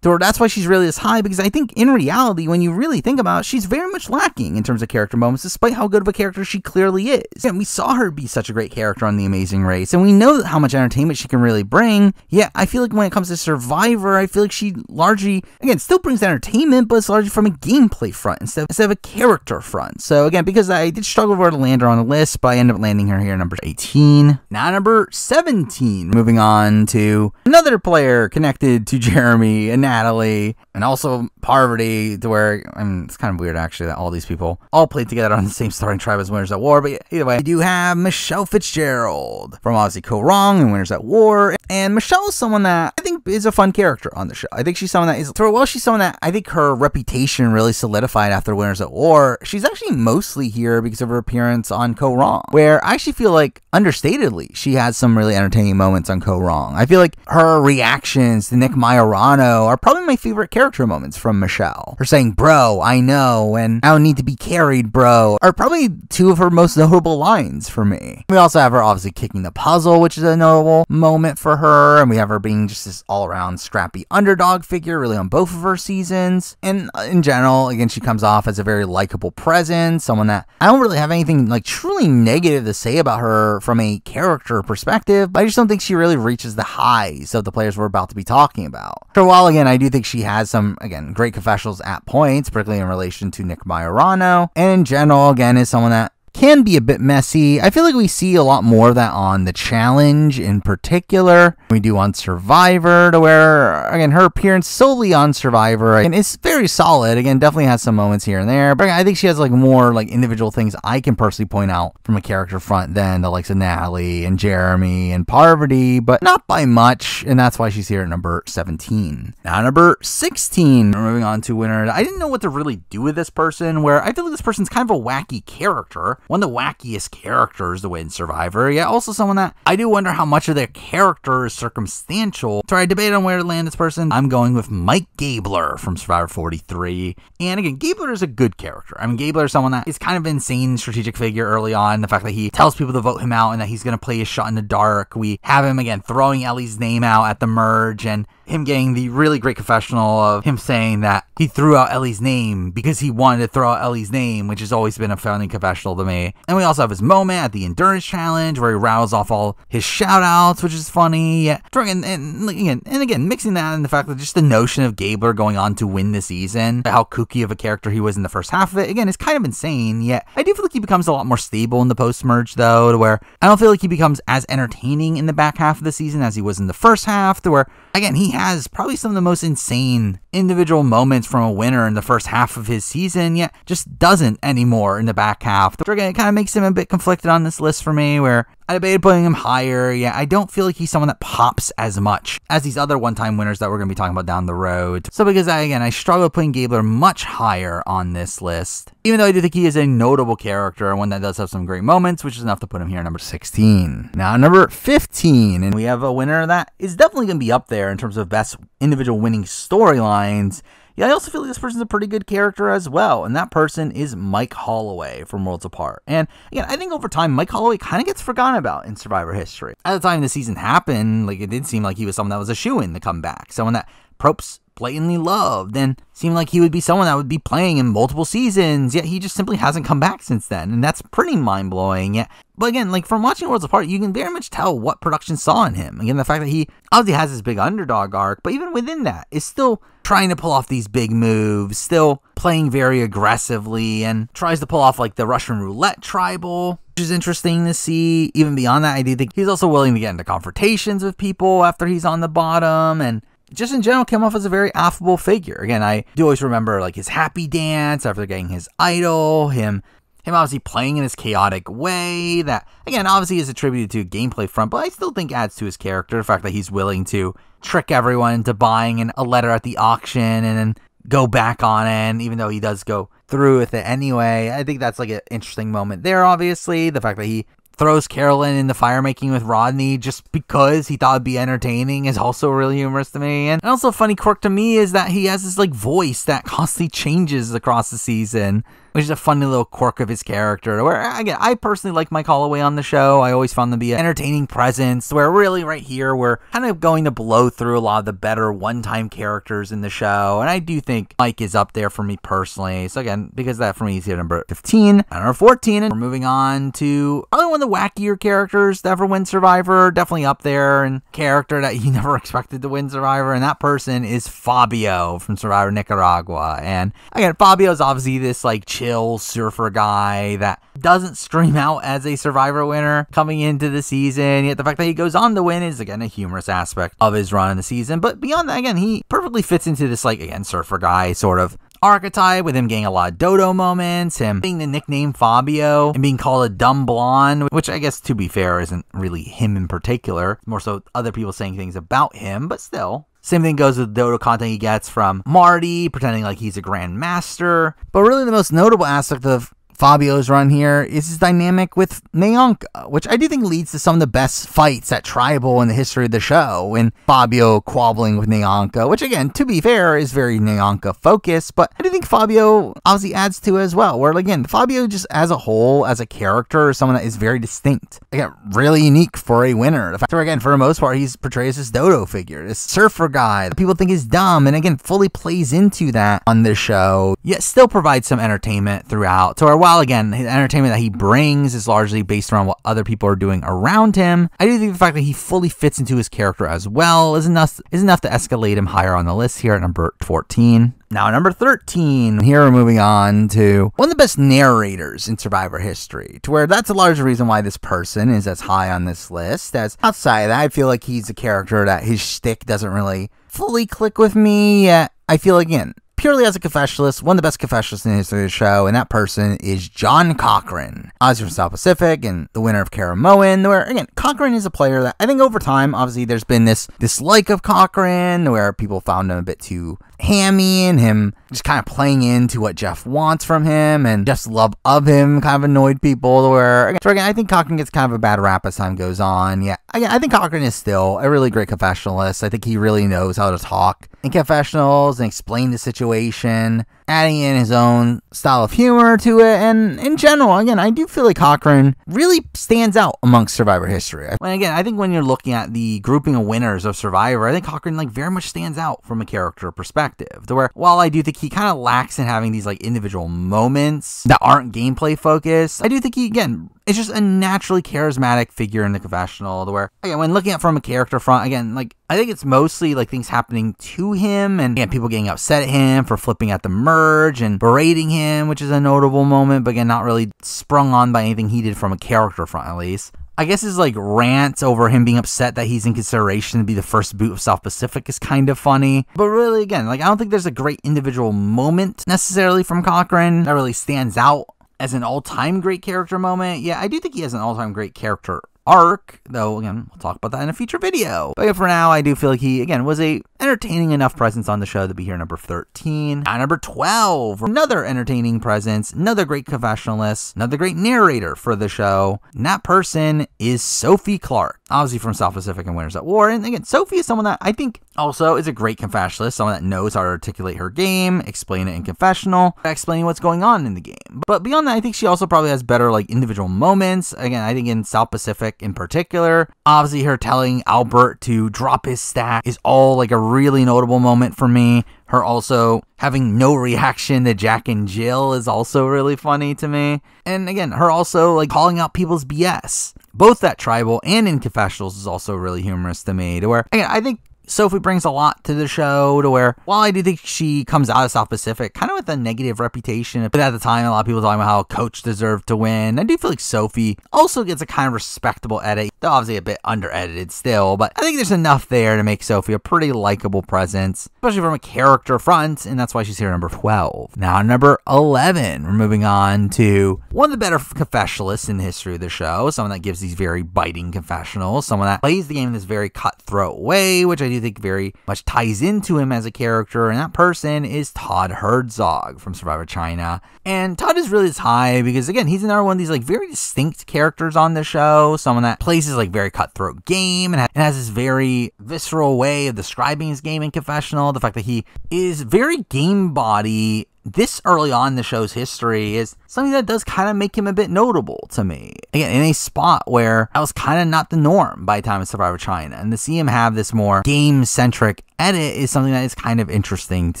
Speaker 1: So that's why she's really this high, because I think in reality, when you really think about it, she's very much lacking in terms of character moments, despite how good of a character she clearly is. And we saw her be such a great character on The Amazing Race, and we know how much entertainment she can really bring. Yet I feel like when it comes to Survivor, I feel like she largely, again, still brings entertainment, but it's largely from a gameplay front instead of a character front. So again, because I did struggle for her to land her on the list, but I ended up landing her here at number 18. Now number 17, moving on to another player connected to Jeremy and Natalie, and also Parvati, to where, I mean, it's kind of weird actually that all these people all played together on the same starting tribe as Winners at War, but either way, I do have Michelle Fitzgerald from obviously Kaoh Rong and Winners at War, and Michelle is someone that I think is a fun character on the show. I think she's someone that is, well, she's someone that I think her reputation really solidified after Winners at War. She's actually mostly here because of her appearance on Kaoh Rong, where I actually feel like, understatedly, she has some really entertaining moments on Kaoh Rong. I feel like her reactions to Nick Majorano are probably my favorite character moments from Michelle. Her saying, "Bro, I know," and "I don't need to be carried, bro," are probably two of her most notable lines for me. We also have her obviously kicking the puzzle, which is a notable moment for her, and we have her being just this all-around scrappy underdog figure really on both of her seasons. And in general, again, she comes off as a very likable presence, someone that I don't really have anything like truly negative to say about her from a character perspective, but I just don't think she really reaches the highs of the players we're about to be talking about. For a while, again, I do think she has some, again, great confessionals at points, particularly in relation to Nick Majorano, and in general, again, is someone that can be a bit messy. I feel like we see a lot more of that on The Challenge in particular. We do on Survivor, to where, again, her appearance solely on Survivor, and it's very solid. Again, definitely has some moments here and there, but I think she has like more like individual things I can personally point out from a character front than the likes of Natalie and Jeremy and Parvati, but not by much, and that's why she's here at number 17. Now, number 16, we're moving on to winner. I didn't know what to really do with this person, where I feel like this person's kind of a wacky character, one of the wackiest characters to win Survivor, yet also someone that I do wonder how much of their character is circumstantial. So I debate on where to land this person. I'm going with Mike Gabler from Survivor 43, and again, Gabler is a good character. I mean, Gabler is someone that is kind of an insane strategic figure early on. The fact that he tells people to vote him out and that he's going to play his shot in the dark. We have him, again, throwing Ellie's name out at the merge, and him getting the really great confessional of him saying that he threw out Ellie's name because he wanted to throw out Ellie's name, which has always been a funny confessional to me. And we also have his moment at the Endurance Challenge where he rattles off all his shout outs, which is funny. And again, mixing that in the fact that just the notion of Gabler going on to win the season, how kooky of a character he was in the first half of it, again, is kind of insane. Yet I do feel like he becomes a lot more stable in the post-merge, though, to where I don't feel like he becomes as entertaining in the back half of the season as he was in the first half, to where, again, he has probably some of the most insane individual moments from a winner in the first half of his season, yet just doesn't anymore in the back half. Again, it kind of makes him a bit conflicted on this list for me, where I debated putting him higher. Yeah, I don't feel like he's someone that pops as much as these other one-time winners that we're going to be talking about down the road. So because I struggle putting Gabler much higher on this list, even though I do think he is a notable character and one that does have some great moments, which is enough to put him here at number 16. Now, number 15, and we have a winner that is definitely going to be up there in terms of best individual winning storylines. Yeah, I also feel like this person's a pretty good character as well, and that person is Mike Holloway from Worlds Apart. And again, I think over time, Mike Holloway kind of gets forgotten about in Survivor history. At the time the season happened, like, it did seem like he was someone that was a shoo-in to come back, someone that Probst blatantly loved, and seemed like he would be someone that would be playing in multiple seasons, yet he just simply hasn't come back since then, and that's pretty mind-blowing. Yeah. But again, like, from watching Worlds Apart, you can very much tell what production saw in him. Again, the fact that he obviously has this big underdog arc, but even within that, is still trying to pull off these big moves, still playing very aggressively, and tries to pull off, like, the Russian roulette tribal, which is interesting to see. Even beyond that, I do think he's also willing to get into confrontations with people after he's on the bottom, and just in general came off as a very affable figure. Again, I do always remember, like, his happy dance after getting his idol, him obviously playing in his chaotic way that, again, obviously is attributed to a gameplay front, but I still think adds to his character. The fact that he's willing to trick everyone into buying a letter at the auction and then go back on it, even though he does go through with it anyway. I think that's like an interesting moment there, obviously. The fact that he throws Carolyn into fire making with Rodney just because he thought it'd be entertaining is also really humorous to me. And also a funny quirk to me is that he has this like voice that constantly changes across the season, which is a funny little quirk of his character. Where, again, I personally like Mike Holloway on the show. I always found him to be an entertaining presence, where really right here we're kind of going to blow through a lot of the better one-time characters in the show, and I do think Mike is up there for me personally. So again, because of that, for me, he's here number 15. And number 14, and we're moving on to probably one of the wackier characters to ever win Survivor, definitely up there, and character that you never expected to win Survivor, and that person is Fabio from Survivor Nicaragua. And again, Fabio is obviously this like chill surfer guy that doesn't stream out as a Survivor winner coming into the season, yet the fact that he goes on to win is, again, a humorous aspect of his run in the season. But beyond that, again, he perfectly fits into this, like, again, surfer guy sort of archetype, with him getting a lot of dodo moments, him being the nickname Fabio, and being called a dumb blonde, which I guess, to be fair, isn't really him in particular, more so other people saying things about him, but still. Same thing goes with the dodo content he gets from Marty, pretending like he's a grandmaster. But really the most notable aspect of Fabio's run here is his dynamic with Neonka, which I do think leads to some of the best fights at Tribal in the history of the show, and Fabio quabbling with Neonka, which, again, to be fair, is very Neonka focused, but I do think Fabio obviously adds to it as well, where, again, Fabio just as a whole, as a character, is someone that is very distinct. Again, really unique for a winner. The fact that, again, for the most part, he's portrayed as this dodo figure, this surfer guy that people think is dumb, and again, fully plays into that on this show, yet still provides some entertainment throughout. So while while, again, the entertainment that he brings is largely based around what other people are doing around him, I do think the fact that he fully fits into his character as well is enough to escalate him higher on the list here at number 14. Now, number 13, here we're moving on to one of the best narrators in Survivor history, to where that's a large reason why this person is as high on this list, as outside of that, I feel like he's a character that his shtick doesn't really fully click with me yet. I feel, again, purely as a confessionalist, one of the best confessionalists in the history of the show, and that person is John Cochran. Obviously from South Pacific and the winner of Karamoan, where, again, Cochran is a player that I think over time, obviously, there's been this dislike of Cochran, where people found him a bit too hammy and him just kind of playing into what Jeff wants from him, and Jeff's love of him kind of annoyed people, where, again, I think Cochran gets kind of a bad rap as time goes on. Yeah, again, I think Cochran is still a really great confessionalist. I think he really knows how to talk in confessionals and explain the situation, adding in his own style of humor to it, and in general, again, I do feel like Cochran really stands out amongst Survivor history. And again, I think when you're looking at the grouping of winners of Survivor, I think Cochran very much stands out from a character perspective, to where while I do think he kind of lacks in having these individual moments that aren't gameplay focused, I do think he, again, is just a naturally charismatic figure in the confessional, to where, again, when looking at from a character front, again, I think it's mostly things happening to him, and again, people getting upset at him for flipping at the merge and berating him, which is a notable moment, but again, not really sprung on by anything he did from a character front, at least. I guess his rant over him being upset that he's in consideration to be the first boot of South Pacific is kind of funny. But really, again, I don't think there's a great individual moment necessarily from Cochran that really stands out as an all-time great character moment. Yeah, I do think he has an all-time great character arc, though, again, we'll talk about that in a future video. But for now, I do feel like he, again, was a entertaining enough presence on the show to be here number 13. At number 12, another entertaining presence, another great confessionalist, another great narrator for the show, and that person is Sophie Clark, obviously from South Pacific and Winners at War. And again, Sophie is someone that I think also is a great confessionalist, someone that knows how to articulate her game, explain it in confessional, explaining what's going on in the game. But beyond that, I think she also probably has better individual moments. Again, I think in South Pacific in particular, obviously her telling Albert to drop his stack is all a really notable moment for me. Her also having no reaction to Jack and Jill is also really funny to me. And again, her also calling out people's BS, both at Tribal and in confessionals, is also really humorous to me, to where, again, I think Sophie brings a lot to the show, to where, while I do think she comes out of South Pacific kind of with a negative reputation, but at the time, a lot of people talking about how Coach deserved to win, I do feel like Sophie also gets a kind of respectable edit, though obviously a bit under-edited still, but I think there's enough there to make Sophie a pretty likable presence, especially from a character front, and that's why she's here number 12. Now, number 11, we're moving on to one of the better confessionalists in the history of the show, someone that gives these very biting confessionals, someone that plays the game in this very cutthroat way, which I do think very much ties into him as a character, and that person is Todd Herzog from Survivor China. And Todd is really high because, again, he's another one of these very distinct characters on the show, someone that plays his very cutthroat game and has this very visceral way of describing his game in confessional. The fact that he is very game body this early on in the show's history is something that does kind of make him a bit notable to me. Again, in a spot where that was kind of not the norm by the time of Survivor China, and to see him have this more game-centric edit is something that is kind of interesting to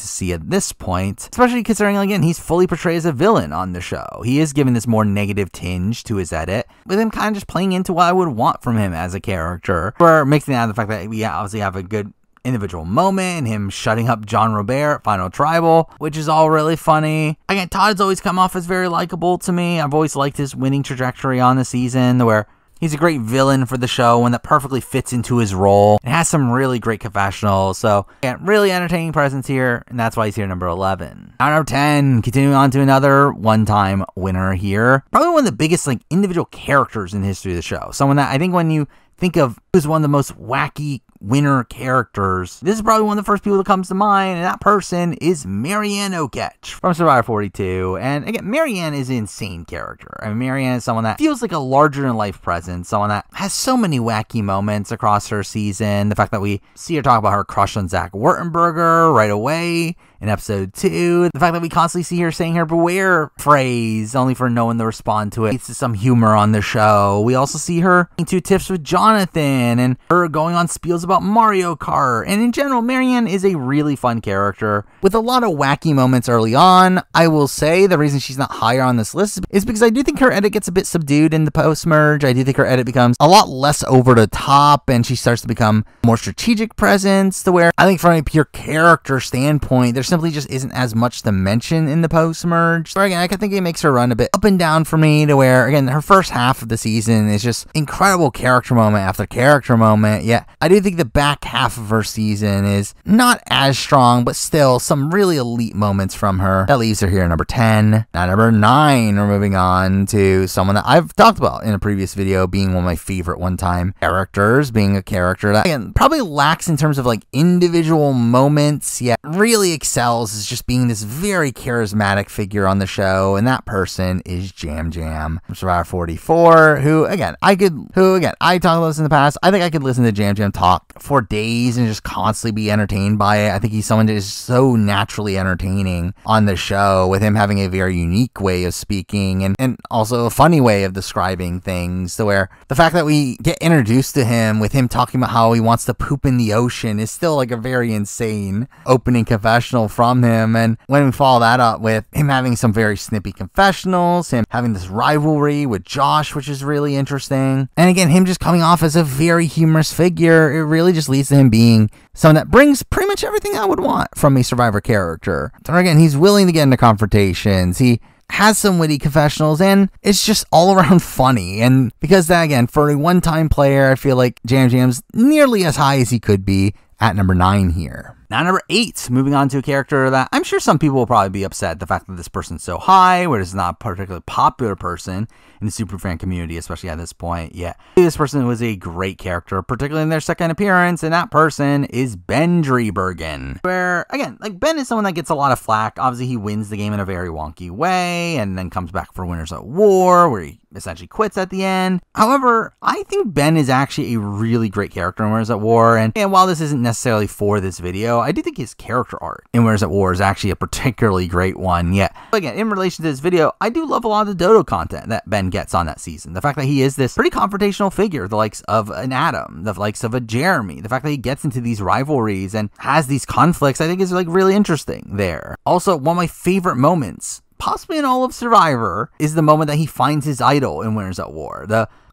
Speaker 1: see at this point, especially considering, again, he's fully portrayed as a villain on the show. He is given this more negative tinge to his edit, with him kind of just playing into what I would want from him as a character, or mixing out the fact that we obviously have a good individual moment and him shutting up John Robert at Final Tribal, which is all really funny. Again, Todd's always come off as very likable to me. I've always liked his winning trajectory on the season, where he's a great villain for the show, one that perfectly fits into his role and has some really great confessionals. So, again, really entertaining presence here, and that's why he's here number 11. Now, number 10, continuing on to another one-time winner here. Probably one of the biggest individual characters in the history of the show. Someone that I think when you think of who's one of the most wacky winner characters, this is probably one of the first people that comes to mind, and that person is Marianne Oketch from Survivor 42. And again, Marianne is an insane character. I mean, Marianne is someone that feels like a larger-than-life presence, someone that has so many wacky moments across her season. The fact that we see her talk about her crush on Zach Wurtenberger right away, in episode 2. The fact that we constantly see her saying her beware phrase, only for no one to respond to it, leads to some humor on the show. We also see her into tips with Jonathan, and her going on spiels about Mario Kart. And in general, Marianne is a really fun character with a lot of wacky moments early on. I will say the reason she's not higher on this list is because I do think her edit gets a bit subdued in the post-merge. I do think her edit becomes a lot less over the top, and she starts to become more strategic presence, to where I think from a pure character standpoint, there simply just isn't as much to mention in the post-merge. Or again, I think it makes her run a bit up and down for me, to where, again, her first half of the season is just incredible character moment after character moment, yet I do think the back half of her season is not as strong, but still some really elite moments from her. That leaves her here at number 10. Now, number 9, we're moving on to someone that I've talked about in a previous video being one of my favorite one-time characters, being a character that, again, probably lacks in terms of like individual moments, yet really excels as just being this very charismatic figure on the show, and that person is Jam Jam from Survivor 44, who again I talked about this in the past. I think I could listen to Jam Jam talk for days and just constantly be entertained by it. I think he's someone that is so naturally entertaining on the show, with him having a very unique way of speaking and also a funny way of describing things, to where the fact that we get introduced to him with him talking about how he wants to poop in the ocean is still like a very insane opening confessional from him. And when we follow that up with him having some very snippy confessionals, him having this rivalry with Josh, which is really interesting, and again, him just coming off as a very humorous figure, it really just leads to him being someone that brings pretty much everything I would want from a Survivor character. So again, he's willing to get into confrontations, he has some witty confessionals, and it's just all around funny. And because that, again, for a one-time player, I feel like Jam Jam's nearly as high as he could be at number 9 here. Now, number 8, moving on to a character that I'm sure some people will probably be upset the fact that this person's so high, where it's not a particularly popular person in the superfan community, especially at this point. Yeah, this person was a great character, particularly in their second appearance, and that person is Ben Driebergen. Where, again, like Ben is someone that gets a lot of flack. Obviously, he wins the game in a very wonky way, and then comes back for Winners at War, where he essentially quits at the end. However, I think Ben is actually a really great character in Winners at War, and while this isn't necessarily for this video, I do think his character art in Winners at War is actually a particularly great one. Yet, again, in relation to this video, I do love a lot of the Dodo content that Ben gets on that season. The fact that he is this pretty confrontational figure, the likes of an Adam, the likes of a Jeremy, the fact that he gets into these rivalries and has these conflicts, I think is like really interesting there. Also, one of my favorite moments, possibly in all of Survivor, is the moment that he finds his idol in Winners at War.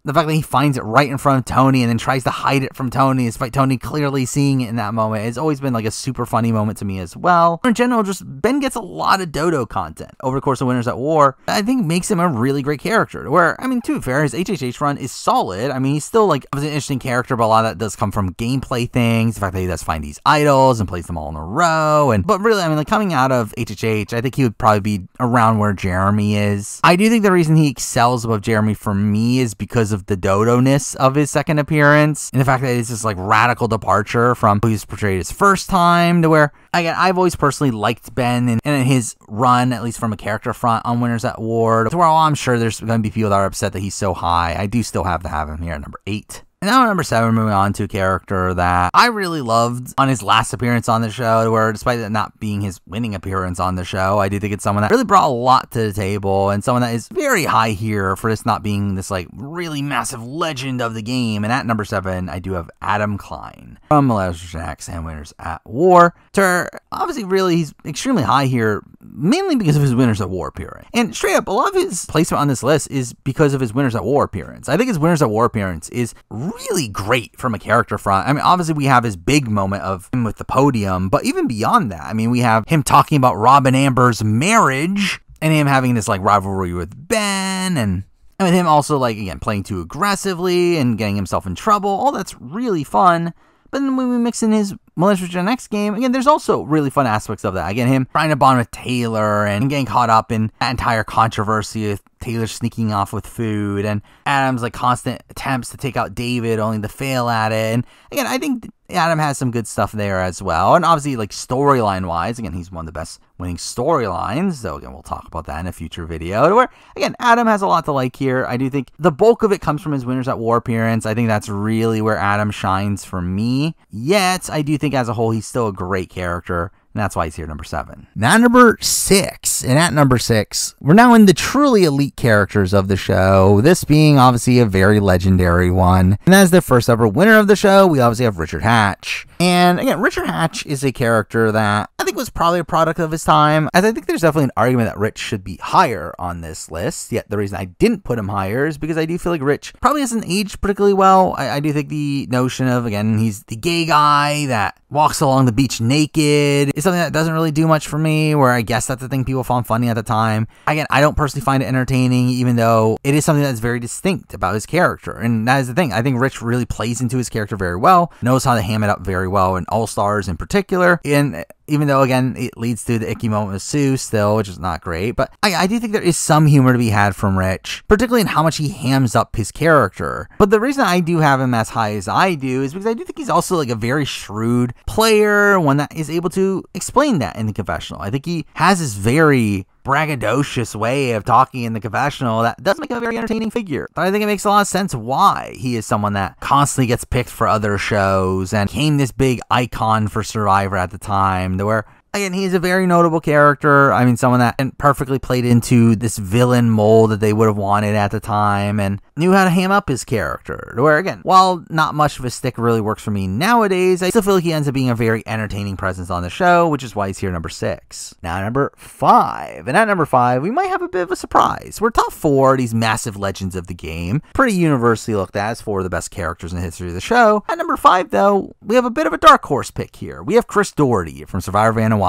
Speaker 1: The fact that he finds it right in front of Tony and then tries to hide it from Tony, despite Tony clearly seeing it in that moment, has always been like a super funny moment to me as well. In general, just Ben gets a lot of Dodo content over the course of Winners at War that I think makes him a really great character. Where, I mean, to be fair, his HHH run is solid. I mean, he's still like an interesting character, but a lot of that does come from gameplay things. The fact that he does find these idols and plays them all in a row. But really, I mean, like coming out of HHH, I think he would probably be around where Jeremy is. I do think the reason he excels above Jeremy for me is because of the Dodo-ness of his second appearance, and the fact that it's this like radical departure from who he's portrayed his first time, to where, again, I've always personally liked Ben and in his run, at least from a character front on Winners at War, to where I'm sure there's going to be people that are upset that he's so high. I do still have to have him here at number 8. And now at number 7, moving on to a character that I really loved on his last appearance on the show, where despite it not being his winning appearance on the show, I do think it's someone that really brought a lot to the table, and someone that is very high here for this not being this like really massive legend of the game. And at number 7, I do have Adam Klein from Millennials Gen X and Winners at War. Obviously, really, he's extremely high here, mainly because of his Winners at War appearance. And straight up, a lot of his placement on this list is because of his Winners at War appearance. I think his Winners at War appearance is really great from a character front. I mean, obviously, we have his big moment of him with the podium, but even beyond that, I mean, we have him talking about Rob and Amber's marriage, and him having this like rivalry with Ben, and with him also, like, again, playing too aggressively and getting himself in trouble. All that's really fun. But then when we mix in his Millennials Gen X game, again, there's also really fun aspects of that. Again, him trying to bond with Taylor and getting caught up in that entire controversy of Taylor sneaking off with food, and Adam's like constant attempts to take out David only to fail at it. And again, I think Adam has some good stuff there as well. And obviously, like, storyline wise, again, he's one of the best winning storylines. So again, we'll talk about that in a future video, where again, Adam has a lot to like here. I do think the bulk of it comes from his Winners at War appearance. I think that's really where Adam shines for me. Yet I do think as a whole, he's still a great character and that's why he's here number 7. Now number 6, and at number 6, we're now in the truly elite characters of the show, this being obviously a very legendary one, and as the first ever winner of the show, we obviously have Richard Hatch. And again, Richard Hatch is a character that I think was probably a product of his time, as I think there's definitely an argument that Rich should be higher on this list, yet the reason I didn't put him higher is because I do feel like Rich probably hasn't aged particularly well. I do think the notion of, again, he's the gay guy that walks along the beach naked is something that doesn't really do much for me, where I guess that's the thing people found funny at the time. Again, I don't personally find it entertaining, even though it is something that's very distinct about his character, and that is the thing. I think Rich really plays into his character very well, knows how to ham it up very well in All-Stars in particular, and even though, again, it leads to the icky moment with Sue still, which is not great, but I do think there is some humor to be had from Rich, particularly in how much he hams up his character. But the reason I do have him as high as I do is because I do think he's also like a very shrewd player, one that is able to explain that in the confessional. I think he has this very braggadocious way of talking in the confessional that does make him a very entertaining figure. But I think it makes a lot of sense why he is someone that constantly gets picked for other shows and became this big icon for Survivor at the time, where again, he is a very notable character. I mean, someone that perfectly played into this villain mold that they would have wanted at the time and knew how to ham up his character. Where, again, while not much of a stick really works for me nowadays, I still feel like he ends up being a very entertaining presence on the show, which is why he's here number 6. Now, number 5. And at number 5, we might have a bit of a surprise. We're top 4, these massive legends of the game. Pretty universally looked at as 4 of the best characters in the history of the show. At number 5, though, we have a bit of a dark horse pick here. We have Chris Doherty from Survivor Vanuatu.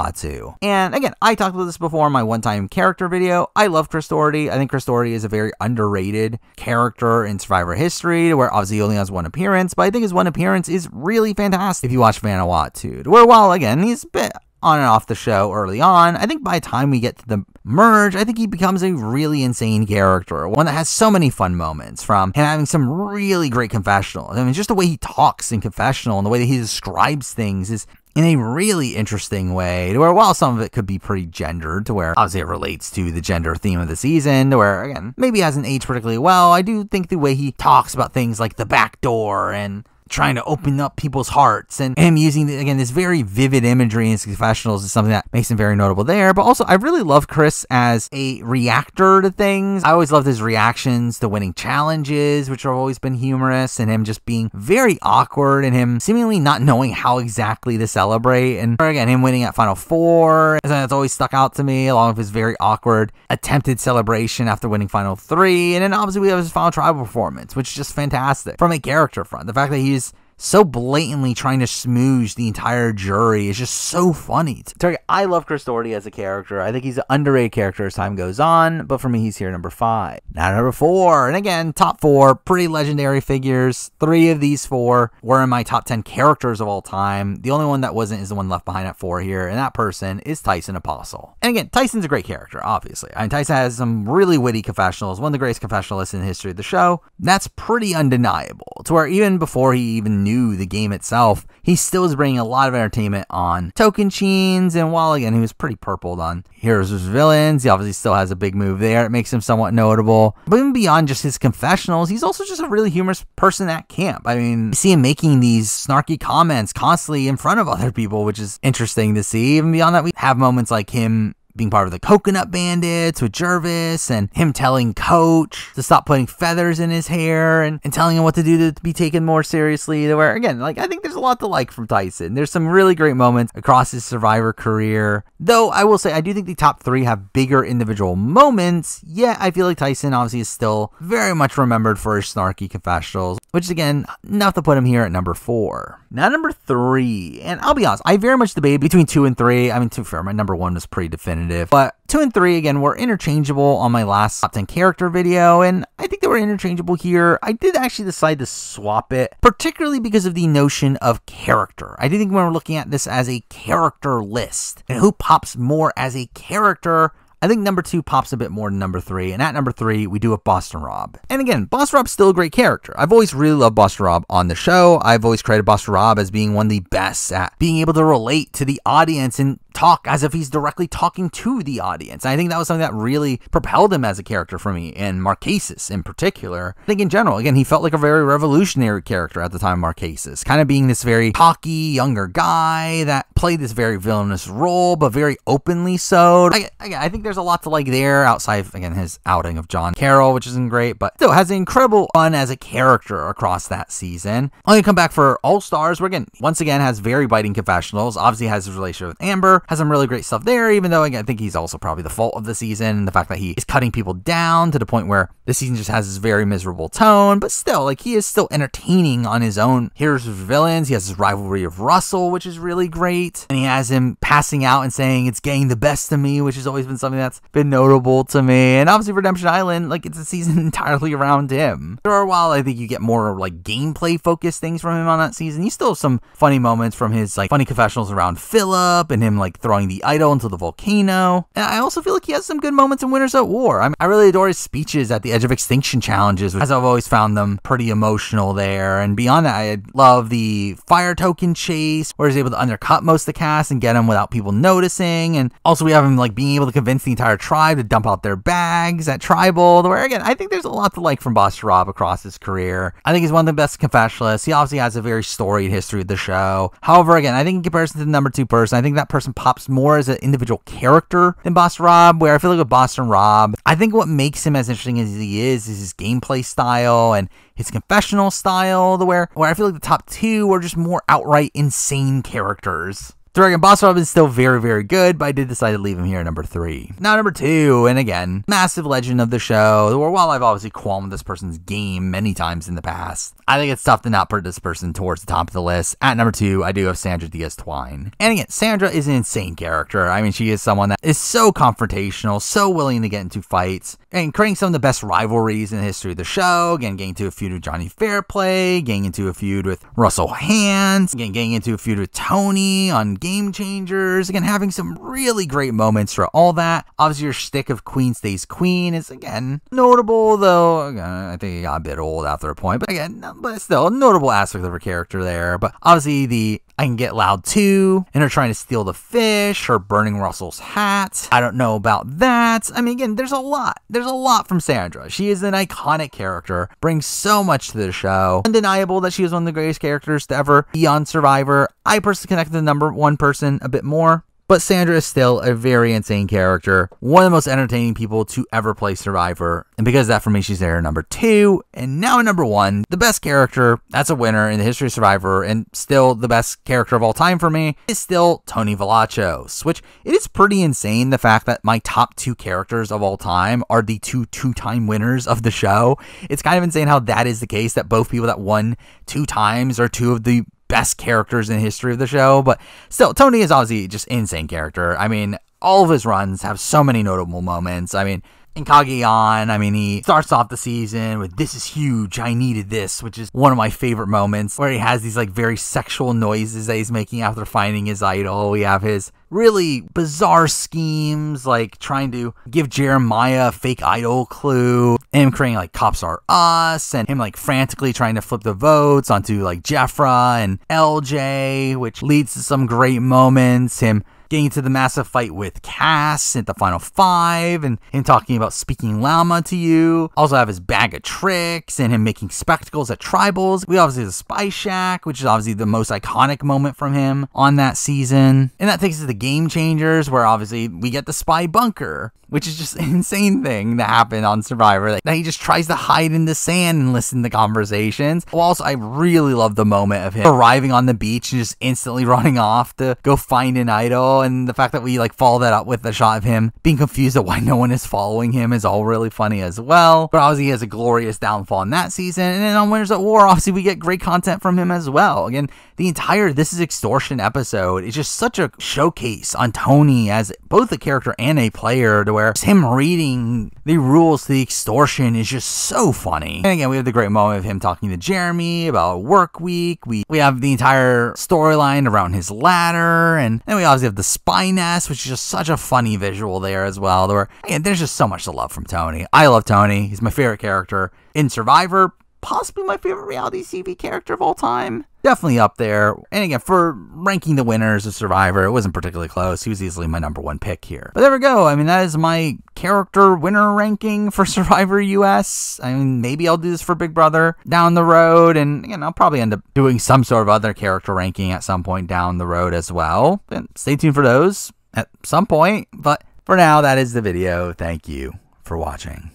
Speaker 1: And again, I talked about this before in my one-time character video. I love Chris Doherty. I think Chris Doherty is a very underrated character in Survivor history, where obviously he only has one appearance, but I think his one appearance is really fantastic if you watch Vanuatu. Where, while again, he's a bit on and off the show early on, I think by the time we get to the merge, I think he becomes a really insane character, one that has so many fun moments, from him having some really great confessionals. I mean, just the way he talks in confessional and the way that he describes things is in a really interesting way, to where while some of it could be pretty gendered, to where obviously it relates to the gender theme of the season, to where, again, maybe hasn't aged particularly well, I do think the way he talks about things like the back door and trying to open up people's hearts, and him using, again, this very vivid imagery in his confessionals is something that makes him very notable there. But also, I really love Chris as a reactor to things. I always loved his reactions to winning challenges, which have always been humorous, and him just being very awkward, and him seemingly not knowing how exactly to celebrate. And again, him winning at Final Four, that's always stuck out to me, along with his very awkward attempted celebration after winning Final 3. And then obviously we have his Final Tribal performance, which is just fantastic from a character front. The fact that he's so blatantly trying to smooge the entire jury is just so funny. I love Chris Doherty as a character. I think he's an underrated character as time goes on, but for me, he's here number 5. Now number 4, and again, top 4, pretty legendary figures. 3 of these 4 were in my top 10 characters of all time. The only one that wasn't is the one left behind at 4 here, and that person is Tyson Apostle. And again, Tyson's a great character, obviously. I mean, Tyson has some really witty confessionals, one of the greatest confessionalists in the history of the show. That's pretty undeniable, to where even before he even knew the game itself, he still was bringing a lot of entertainment on Tocantins, and while again he was pretty purpled on Heroes vs. Villains, he obviously still has a big move there. It makes him somewhat notable. But even beyond just his confessionals, he's also just a really humorous person at camp. I mean, you see him making these snarky comments constantly in front of other people, which is interesting to see. Even beyond that, we have moments like him being part of the Coconut Bandits with Jervis, and him telling Coach to stop putting feathers in his hair, and telling him what to do to be taken more seriously. Where, again, like, I think there's a lot to like from Tyson. There's some really great moments across his Survivor career. Though, I will say, I do think the top 3 have bigger individual moments, yet I feel like Tyson obviously is still very much remembered for his snarky confessionals, which is, again, enough to put him here at number 4. Now, number 3, and I'll be honest, I very much debated between 2 and 3. I mean, to be fair, my number 1 was pretty definitive, but 2 and 3, again, were interchangeable on my last top 10 character video, and I think they were interchangeable here. I did actually decide to swap it, particularly because of the notion of character. I do think when we're looking at this as a character list, and who pops more as a character, I think number 2 pops a bit more than number 3, and at number 3, we do have Boston Rob. And again, Boston Rob's still a great character. I've always really loved Boston Rob on the show. I've always credited Boston Rob as being one of the best at being able to relate to the audience and talk as if he's directly talking to the audience. And I think that was something that really propelled him as a character for me, and Marquesas in particular. I think in general, again, he felt like a very revolutionary character at the time, Marquesas, kind of being this very cocky, younger guy that played this very villainous role, but very openly so. I think there's a lot to like there, outside of, again, his outing of John Carroll, which isn't great, but still has incredible fun as a character across that season. Only come back for All-Stars, where again, once again, has very biting confessionals, obviously has his relationship with Amber, has some really great stuff there, even though again, I think he's also probably the fault of the season, the fact that he is cutting people down to the point where the season just has this very miserable tone, but still, like, he is still entertaining on his own. Here's his villains, he has his rivalry of Russell, which is really great, and he has him passing out and saying, "It's getting the best of me," which has always been something that's been notable to me, and obviously Redemption Island, like, it's a season entirely around him. For a while, I think you get more, like, gameplay-focused things from him on that season. You still have some funny moments from his, like, funny confessionals around Philip, and him, like, throwing the idol into the volcano, and I also feel like he has some good moments in Winners at War. I really adore his speeches at the Edge of Extinction challenges, as I've always found them pretty emotional there, and beyond that, I love the fire token chase, where he's able to undercut most of the cast and get him without people noticing, and also we have him, like, being able to convince the entire tribe to dump out their bags at Tribal, where again, I think there's a lot to like from Boss Rob across his career. I think he's one of the best confessionalists. He obviously has a very storied history of the show. However, again, I think in comparison to the number 2 person, I think that person pops more as an individual character than Boss Rob, where I feel like with Boston Rob, I think what makes him as interesting as he is his gameplay style and his confessional style, where I feel like the top 2 are just more outright insane characters. So again, Boss Rob is still very, very good, but I did decide to leave him here at number 3. Now, number 2, and again, massive legend of the show, where while I've obviously qualmed with this person's game many times in the past, I think it's tough to not put this person towards the top of the list. At number 2, I do have Sandra Diaz-Twine. And again, Sandra is an insane character. I mean, she is someone that is so confrontational, so willing to get into fights, and creating some of the best rivalries in the history of the show. Again, getting into a feud with Johnny Fairplay, getting into a feud with Russell Hantz, again, getting into a feud with Tony on Game Changers, again, having some really great moments for all that. Obviously, your shtick of Queen Stays Queen is, again, notable, though, again, I think it got a bit old after a point, but again, but still, a notable aspect of her character there. But obviously, the I Can Get Loud Too, and her trying to steal the fish, her burning Russell's hat. I don't know about that. I mean, again, there's a lot. There's a lot from Sandra. She is an iconic character, brings so much to the show. Undeniable that she is one of the greatest characters to ever be on Survivor. I personally connect to the number 1 person a bit more, but Sandra is still a very insane character, one of the most entertaining people to ever play Survivor, and because of that, for me, she's there at number 2. And now at number 1, the best character that's a winner in the history of Survivor, and still the best character of all time for me, is still Tony Velachos, which it is pretty insane the fact that my top 2 characters of all time are the 2-time winners of the show. It's kind of insane how that is the case, that both people that won 2 times are 2 of the best characters in the history of the show. But still, Tony is obviously just an insane character. I mean, all of his runs have so many notable moments. I mean, in Cagayan, I mean, he starts off the season with "This is huge, I needed this," which is one of my favorite moments, where he has these like very sexual noises that he's making after finding his idol. We have his really bizarre schemes, like trying to give Jeremiah a fake idol clue, and him creating like Cops Are Us, and him like frantically trying to flip the votes onto like Jeffra and LJ, which leads to some great moments. Him getting into the massive fight with Cass at the final 5, and him talking about speaking llama to you. Also have his bag of tricks, and him making spectacles at Tribals. We obviously have the Spy Shack, which is obviously the most iconic moment from him on that season. And that takes us to the Game Changers, where obviously we get the Spy Bunker, which is just an insane thing that happened on Survivor, that he just tries to hide in the sand and listen to conversations. Well, also, I really love the moment of him arriving on the beach and just instantly running off to go find an idol, and the fact that we like follow that up with a shot of him being confused at why no one is following him is all really funny as well. But obviously, he has a glorious downfall in that season, and then on Winners at War, obviously, we get great content from him as well. Again, the entire This Is Extortion episode is just such a showcase on Tony as both a character and a player, to where him reading the rules to the extortion is just so funny. And again, we have the great moment of him talking to Jeremy about work week. We have the entire storyline around his ladder, and then we obviously have the spy nest, which is just such a funny visual there as well. Where, again, there's just so much to love from Tony. I love Tony. He's my favorite character in Survivor, possibly my favorite reality TV character of all time. definitely up there. And again, for ranking the winners of Survivor, it wasn't particularly close. He was easily my #1 pick here. But there we go. I mean, that is my character winner ranking for Survivor US. I mean, maybe I'll do this for Big Brother down the road. And again, I'll probably end up doing some sort of other character ranking at some point down the road as well. And stay tuned for those at some point. But for now, that is the video. Thank you for watching.